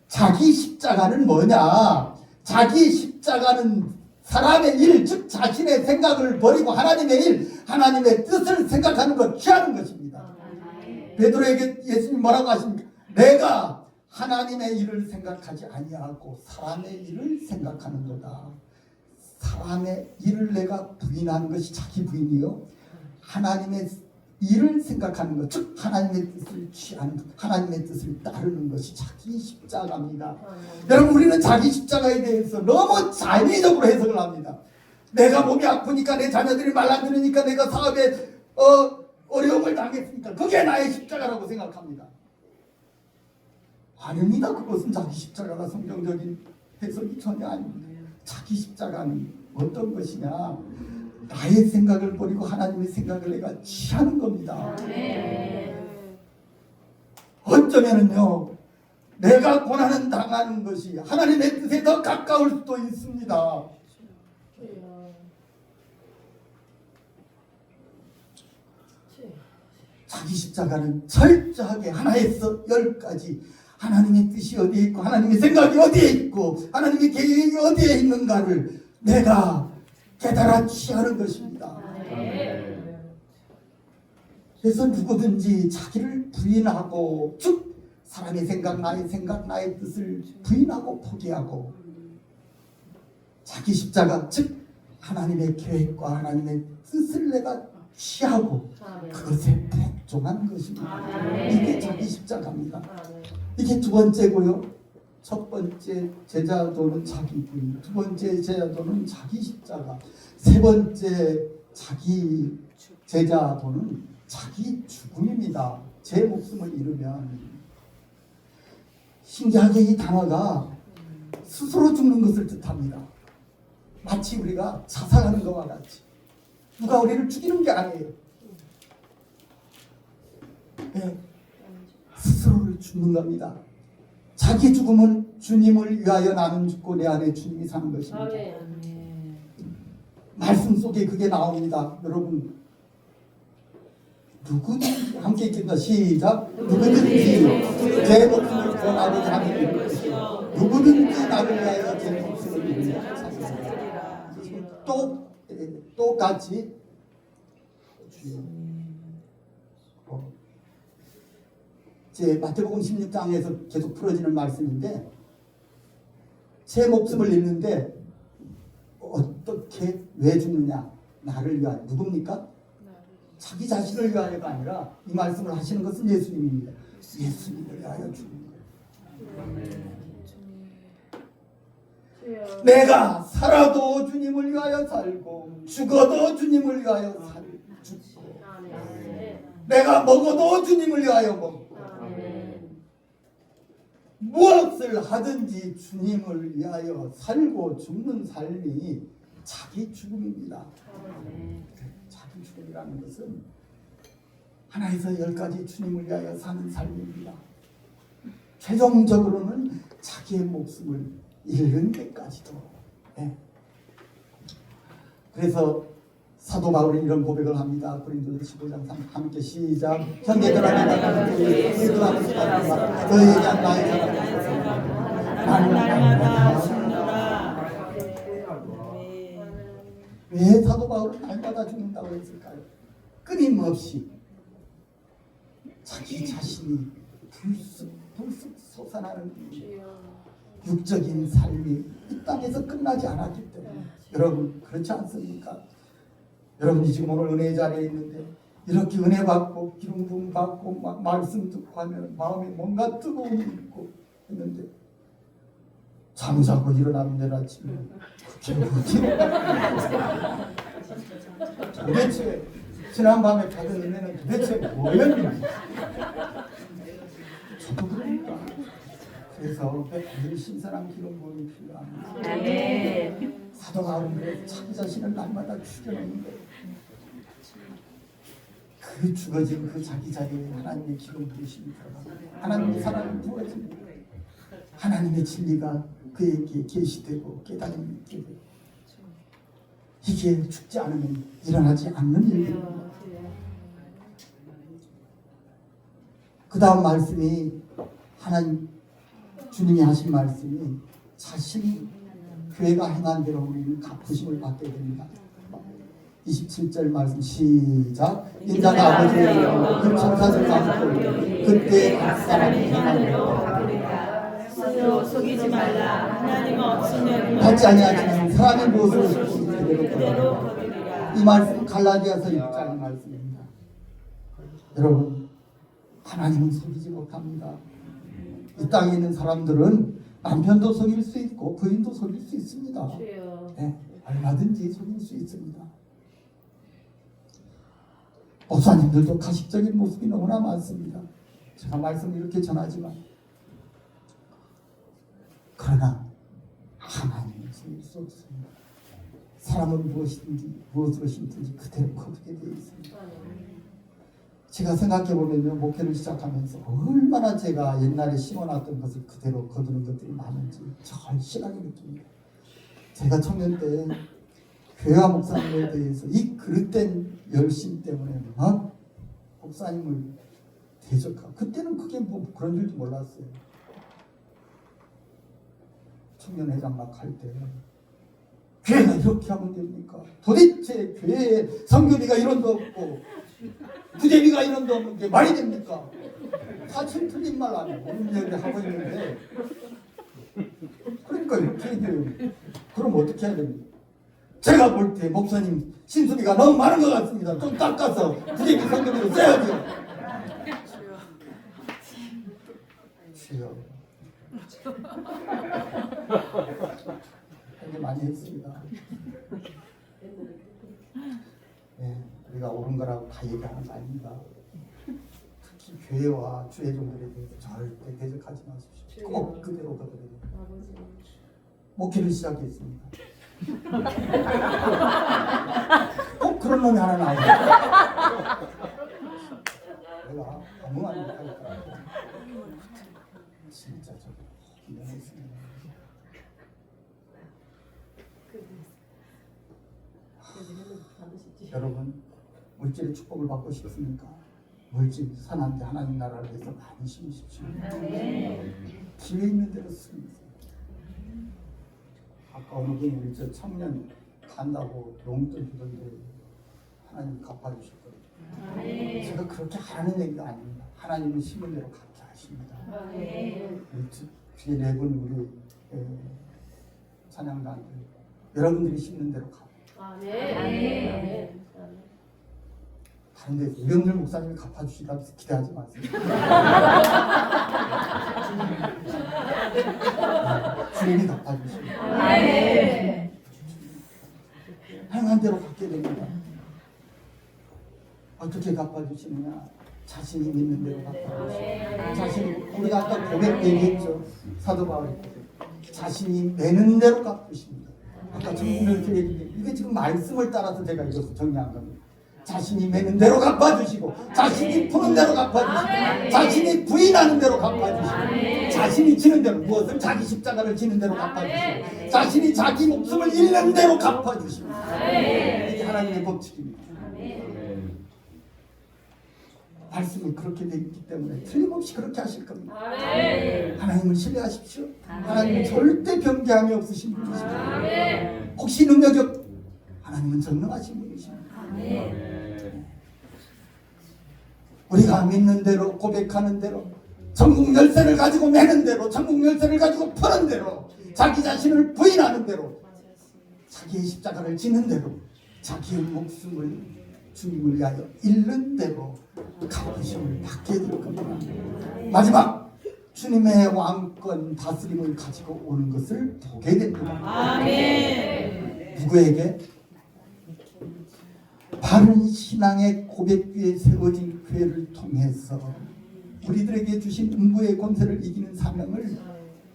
자기 십자가는 뭐냐? 자기 십자가는 사람의 일, 즉 자신의 생각을 버리고 하나님의 일, 하나님의 뜻을 생각하는 것, 취하는 것입니다. 베드로에게 예수님이 뭐라고 하십니까? 내가 하나님의 일을 생각하지 아니하고 사람의 일을 생각하는 거다. 사람의 일을 내가 부인하는 것이 자기 부인이요. 하나님의 일을 생각하는 것, 즉 하나님의 뜻을 취하는 것, 하나님의 뜻을 따르는 것이 자기 십자가입니다. 여러분 우리는 자기 십자가에 대해서 너무 자의적으로 해석을 합니다. 내가 몸이 아프니까 내 자녀들이 말 안 들으니까 내가 사업에 어려움을 당했으니까 그게 나의 십자가라고 생각합니다. 아닙니다. 그것은 자기 십자가가 성경적인 해석이 전혀 아닙니다. 자기 십자가는 어떤 것이냐? 나의 생각을 버리고 하나님의 생각을 내가 취하는 겁니다. 어쩌면은요 내가 고난을 당하는 것이 하나님의 뜻에 더 가까울 수도 있습니다. 자기 십자가는 철저하게 하나에서 10가지 하나님의 뜻이 어디에 있고 하나님의 생각이 어디에 있고 하나님의 계획이 어디에 있는가를 내가 깨달아 취하는 것입니다. 그래서 누구든지 자기를 부인하고 즉 사람의 생각, 나의 뜻을 부인하고 포기하고 자기 십자가, 즉 하나님의 계획과 하나님의 뜻을 내가 취하고 그것에 복종한 것입니다. 이게 자기 십자가입니다. 이게 두 번째고요. 첫 번째 제자도는 자기 부인, 두 번째 제자도는 자기 십자가, 세 번째 자기 제자도는 자기 죽음입니다. 제 목숨을 잃으면, 신기하게 이 단어가 스스로 죽는 것을 뜻합니다. 마치 우리가 자살하는 것과 같이. 누가 우리를 죽이는 게 아니에요. 네, 스스로를 죽는 겁니다. 자기 죽음은 주님을 위하여 나는 죽고 내 안에 주님이 사는 것입니다. 말씀 속에 그게 나옵니다. 여러분, 누구든지 함께 읽겠습니다. 시작. 누구든지 제 목숨을 구원하고자 하는 이는 누구든지 나를 위하여 제 목숨을 잃으리라. 똑같이 제 마태복음 16장에서 계속 풀어지는 말씀인데, 제 목숨을 잃는데 어떻게, 왜 죽느냐? 나를 위하여. 누굽니까? 자기 자신을 위하여가 아니라 이 말씀을 하시는 것은 예수님입니다. 예수님을 위하여 죽는 거예요. 내가 살아도 주님을 위하여 살고 죽어도 주님을 위하여 죽고, 내가 먹어도 주님을 위하여 먹고, 무엇을 하든지 주님을 위하여 살고 죽는 삶이 자기 죽음입니다. 자기 죽음이라는 것은 하나에서 10가지 주님을 위하여 사는 삶입니다. 최종적으로는 자기의 목숨을 잃는 데까지도. 네. 그래서 사도 바울은 이런 고백을 합니다. 고린도서 15장 3 함께 시작. 형제들아, 내가 그리스도 안에서 너희에게 한 나의 사랑을 나는 날마다 죽노라. 왜 사도 바울은 날마다 죽는다고 했을까요? 끊임없이 자기 자신이 불쑥 솟아나는 육적인 삶이 이 땅에서 끝나지 않았기 때문에. 여러분, 그렇지 않습니까? 여러분이 지금 오늘 은혜의 자리에 있는데 이렇게 은혜 받고 기름 부음 받고 말씀 듣고 하면 마음에 뭔가 뜨거움이 있고 했는데, 잠자고 일어나면 내일 아침에 그게 뭐지? 도대체 지난밤에 받은 은혜는 도대체 뭐였는지 저도 그러니까. 그래서 늘 신선한 기름 부음이 필요합니다. 사도 바울은 자기 자신을 날마다 죽여놓는 거예요. 그 죽어진 그 자기 자리에 하나님의 기름 부으심이 들어가고 하나님의 사랑이 부어집니다. 하나님의 진리가 그에게 계시되고 깨달음이 있게 되고, 이게 죽지 않으면 일어나지 않는 일입니다. 그 다음 말씀이 하나님 주님이 하신 말씀이 자신이 교회가 행한 대로 우리는 갚으심을 받게 됩니다. 27절 말씀 시작. 인자가 아버지의 그 천사들 많고 그때 각 사람이 행한 대로 스스로 속이지 말라. 하나님은 없으면 받지 아니하지만 사람이 무엇을 속이지 그대로 거두리라. 이 말씀 갈라디아서 6장의 말씀입니다. 여러분, 하나님은 속이지 못합니다. 이 땅에 있는 사람들은 남편도 속일 수 있고 부인도 속일 수 있습니다. 네, 얼마든지 속일 수 있습니다. 목사님들도 가식적인 모습이 너무나 많습니다. 제가 말씀을 이렇게 전하지만, 그러나 하나님은 속일 수 없습니다. 사람은 무엇으로 힘든지 그대로 거두게 되어 있습니다. 제가 생각해보면요, 목회를 시작하면서 얼마나 제가 옛날에 심어놨던 것을 그대로 거두는 것들이 많은지 절실하게 느낍니다. 제가 청년 때 교회와 목사님에 대해서 이 그릇된 열심 때문에 막 목사님을 대적하고, 그때는 그게 뭐 그런 줄도 몰랐어요. 청년회장 막 할 때 교회가 이렇게 하면 됩니까? 도대체 교회에 성교비가 1원도 없고 부재비가 1원도 없는 게 말이 됩니까? 사실 틀린 말 안 해요. 우리 얘기 하고 있는데 그러니까 이렇게 얘기해요. 그럼 어떻게 해야 됩니까? 제가 볼 때 목사님 신수비가 너무 많은 것 같습니다. 좀 깎아서 부재기 성경으로 써야죠. 주여. 할 게 많이 했습니다. 네, 우리가 옳은 거라고 다 얘기하는 거 아닙니다. 특히 교회와 주의 종들에 대해서 절대 대적하지 마십시오. 꼭 그대로 거둬야 목회를 시작했습니다. 꼭 그런 놈이 하나 나오더라고요. 내가 아무 말 못하니까 진짜 좀 미안했습니다. 여러분 물질의 축복을 받고 싶습니까? 물질 산한데 하나님 나라를 위해서 많이 심으십시오. 기회 있는 대로 쓰십시오. 아까 어느 분이 우리 저 청년 간다고 용돈 주던데 하나님 갚아주셨거든요. 제가 그렇게 하라는 얘기가 아닙니다. 하나님은 심은 대로 갚게 하십니다. 뒤에 네 분 우리 찬양단들 여러분들이 심는 대로 갚. 다른 데 이영렬 목사님이 갚아주시다 기대하지 마세요. 주님이 갚아주십니다. 행한 대로 갚게 됩니다. 어떻게 갚아주시느냐? 자신이 믿는 대로 갚아주십니다. 자신이 우리가 아까 고백 얘기했죠. 사도 바울이 자신이 내는 대로 갚으십니다. 아까 정리를 얘기했는데 이게 지금 말씀을 따라서 제가 이것을 정리한 겁니다. 자신이 매는 대로 갚아주시고 자신이 푸는 대로 갚아주시고 자신이 부인하는 대로 갚아주시고 자신이 지는 대로 무엇을 자기 십자가를 지는 대로 갚아주시고 자신이 자기 목숨을 잃는 대로 갚아주시고 이게 하나님의 법칙입니다. 말씀이 그렇게 되어 있기 때문에 틀림없이 그렇게 하실 겁니다. 하나님을 신뢰하십시오. 하나님은 절대 변개함이 없으신 분이십니다. 혹시 능력이 하나님은 전능하신 분이십니다. 우리가 믿는 대로 고백하는 대로 전국 열쇠를 가지고 매는 대로 전국 열쇠를 가지고 푸는 대로 자기 자신을 부인하는 대로 자기의 십자가를 지는 대로 자기의 목숨을 주님을 위하여 잃는 대로 갚으심을 받게 될 겁니다. 마지막 주님의 왕권 다스림을 가지고 오는 것을 보게 됩니다. 아멘. 누구에게? 바른 신앙의 고백 위에 세워진 교회를 통해서 우리들에게 주신 음부의 권세를 이기는 사명을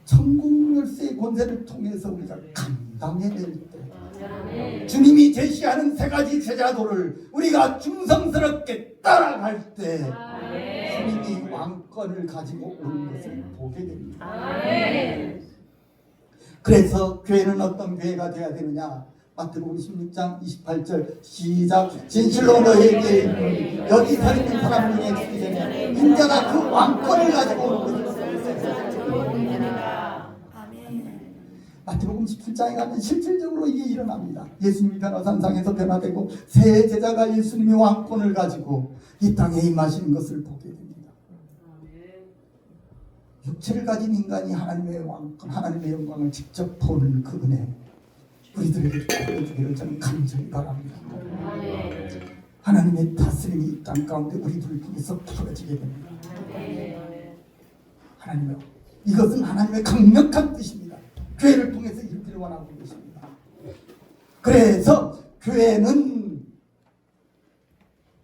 천국 열쇠의 권세를 통해서 우리가 감당해낼 때 주님이 제시하는 세 가지 제자도를 우리가 충성스럽게 따라갈 때 주님이 왕권을 가지고 오는 것을 보게 됩니다. 그래서 교회는 어떤 교회가 되어야 되느냐? 마태복음 16장 28절 시작. 진실로 너희에게 이르노니 여기 서 있는 사람 중에 주시되 인자가 그 왕권을 가지고 오는 것을 마태복음 17장에 가면 실질적으로 이게 일어납니다. 예수님이 변화산상에서 변화되고 새 제자가 예수님의 왕권을 가지고 이 땅에 임하시는 것을 보게 됩니다. 육체를 가진 인간이 하나님의 왕권, 하나님의 영광을 직접 보는 그 은혜 우리들에게 보여주기를 저는 간절히 바랍니다. 하나님의 다스림이 이 땅 가운데 우리들을 통해서 풀어지게 됩니다. 하나님의 이것은 하나님의 강력한 뜻입니다. 교회를 통해서 이루기를 원하고 계십니다. 그래서 교회는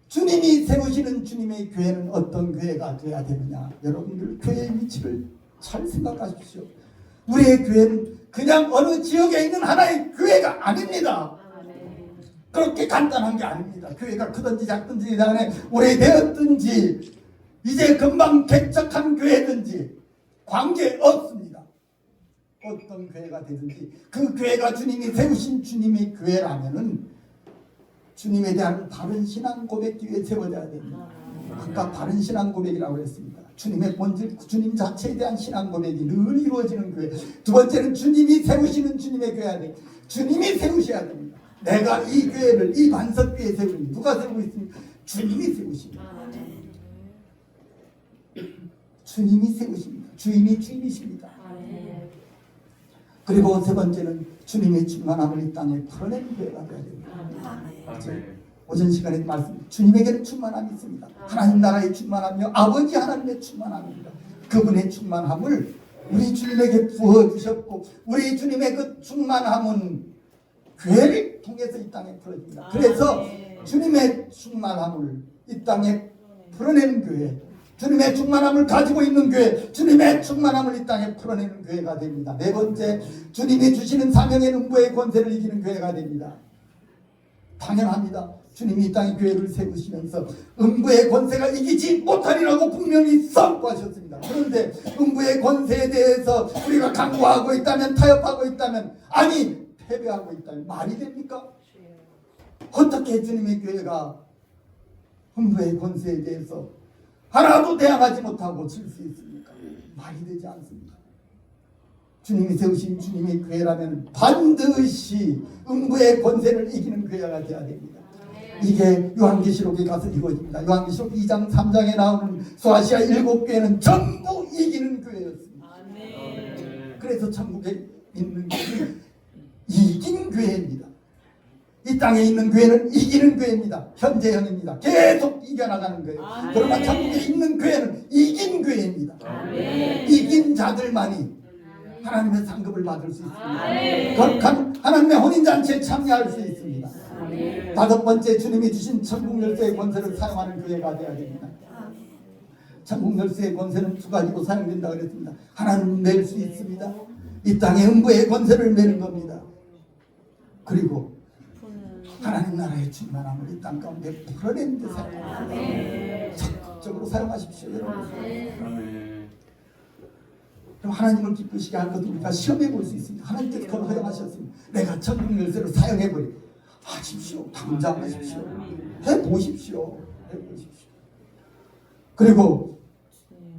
주님이 세우시는 주님의 교회는 어떤 교회가 되어야 되느냐? 여러분들 교회의 위치를 잘 생각하십시오. 우리의 교회는 그냥 어느 지역에 있는 하나의 교회가 아닙니다. 그렇게 간단한 게 아닙니다. 교회가 크든지 작든지 간에 오래되었든지 이제 금방 개척한 교회든지 관계없습니다. 어떤 교회가 되든지 그 교회가 주님이 세우신 주님의 교회라면은 주님에 대한 바른 신앙 고백 위에 세워져야 됩니다. 아까 바른 신앙 고백이라고 했습니다. 주님의 본질, 주님 자체에 대한 신앙 고백이 늘 이루어지는 교회. 두 번째는 주님이 세우시는 주님의 교회가 됩니다. 주님이 세우셔야 됩니다. 내가 이 교회를 이 반석 위에 세우니 누가 세우고 있습니까? 주님이 세우십니다. 주님이 세우십니다. 주인이 주인이십니다. 그리고 세 번째는 주님의 충만함을 이 땅에 풀어내는 교회가 되어야 됩니다. 오전 시간에 말씀, 주님에게는 충만함이 있습니다. 하나님 나라의 충만함이요 아버지 하나님의 충만함입니다. 그분의 충만함을 우리 주님에게 부어주셨고, 우리 주님의 그 충만함은 교회를 통해서 이 땅에 풀어집니다. 그래서 주님의 충만함을 이 땅에 풀어내는 교회, 주님의 충만함을 가지고 있는 교회, 주님의 충만함을 이 땅에 풀어내는 교회가 됩니다. 네 번째, 주님이 주시는 사명의 음부의 권세를 이기는 교회가 됩니다. 당연합니다. 주님이 이 땅에 교회를 세우시면서 음부의 권세가 이기지 못하리라고 분명히 선포하셨습니다. 그런데 음부의 권세에 대해서 우리가 강구하고 있다면, 타협하고 있다면, 아니 패배하고 있다면 말이 됩니까? 어떻게 주님의 교회가 음부의 권세에 대해서 하나도 대항하지 못하고 질 수 있습니까? 말이 되지 않습니다. 주님이 세우신 주님의 교회라면 반드시 음부의 권세를 이기는 교회가 되어야 됩니다. 이게 요한계시록에 가서 이루어집니다. 요한계시록 2장 3장에 나오는 소아시아 7교회는 전부 이기는 교회였습니다. 그래서 천국에 있는 교회는 이기는 교회입니다. 이 땅에 있는 교회는 이기는 교회입니다. 현재형입니다. 계속 이겨나가는 거예요. 그러나 천국에 있는 교회는 이긴 교회입니다. 이긴 자들만이 하나님의 상급을 받을 수 있습니다. 거룩한 하나님의 혼인잔치에 참여할 수 있습니다. 다섯 번째, 주님이 주신 천국 열쇠의 권세를 사용하는 교회가 되어야 됩니다. 천국 열쇠의 권세는 두 가지로 사용된다 그랬습니다. 하나는 낼 수 있습니다. 이 땅의 음부의 권세를 내는 겁니다. 그리고 하나님 나라의 충만함을 이 땅 가운데 풀어내는 데 사용합니다. 적극적으로 사용하십시오, 여러분. 그럼 하나님을 기쁘시게 할 것도 우리가 시험해 볼 수 있습니다. 하나님께서 그걸 허용하셨습니다. 내가 천국 열쇠를 사용해버리 하십시오. 당장 하십시오. 해보십시오. 해보십시오. 그리고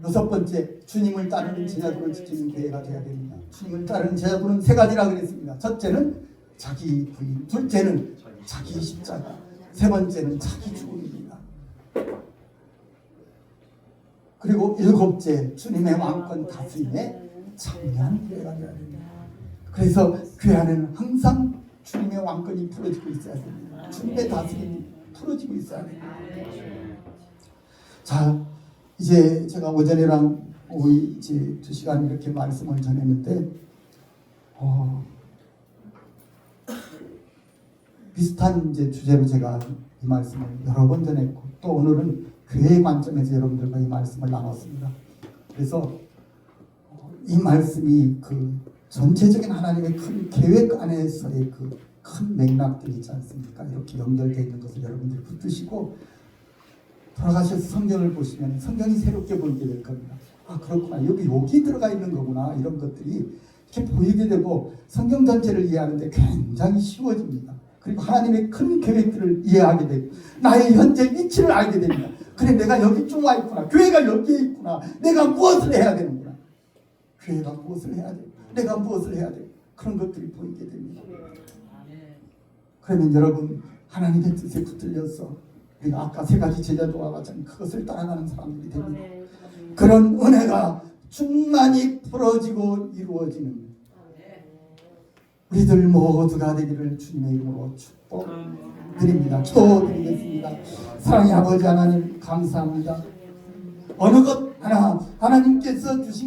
여섯 번째, 주님을 따르는 제자도를 지키는 교회가 되어야 됩니다. 주님을 따르는 제자도는 세 가지라 그랬습니다. 첫째는 자기 부인, 둘째는 자기 십자가, 세 번째는 자기 죽음입니다. 그리고 일곱째, 주님의 왕권 다스림에 참여하는 교회가 되어야 됩니다. 그래서 교회 안에는 항상 주님의 왕권이 풀어지고 있어야 됩니다. 주님의 다스림이 풀어지고 있어야 됩니다. 자, 이제 제가 오전이랑 오후 이제 2시간 이렇게 말씀을 전했는데 비슷한 이제 주제로 제가 이 말씀을 여러 번 전했고, 또 오늘은 교회의 관점에서 여러분들과 이 말씀을 나눴습니다. 그래서 이 말씀이 그 전체적인 하나님의 큰 계획 안에서의 그 큰 맥락들이 있지 않습니까? 이렇게 연결되어 있는 것을 여러분들이 붙드시고 돌아가셔서 성경을 보시면 성경이 새롭게 보이게 될 겁니다. 아, 그렇구나. 여기 들어가 있는 거구나. 이런 것들이 이렇게 보이게 되고 성경 전체를 이해하는데 굉장히 쉬워집니다. 그리고 하나님의 큰 계획들을 이해하게 되고 나의 현재 위치를 알게 됩니다. 그래, 내가 여기쯤 와 있구나. 교회가 여기에 있구나. 내가 무엇을 해야 되는구나. 교회가 무엇을 해야 돼. 내가 무엇을 해야 돼. 그런 것들이 보이게 됩니다. 그러면 여러분, 하나님의 뜻에 붙들려서 우리가 아까 세 가지 제자도와 같이 그것을 따라가는 사람들이 됩니다. 그런 은혜가 충만히 풀어지고 이루어지는 우리들 모두가 되기를 주님의 이름으로 축복드립니다. 기도드리겠습니다. 사랑의 아버지 하나님, 감사합니다. 어느 것 하나 하나님께서 주신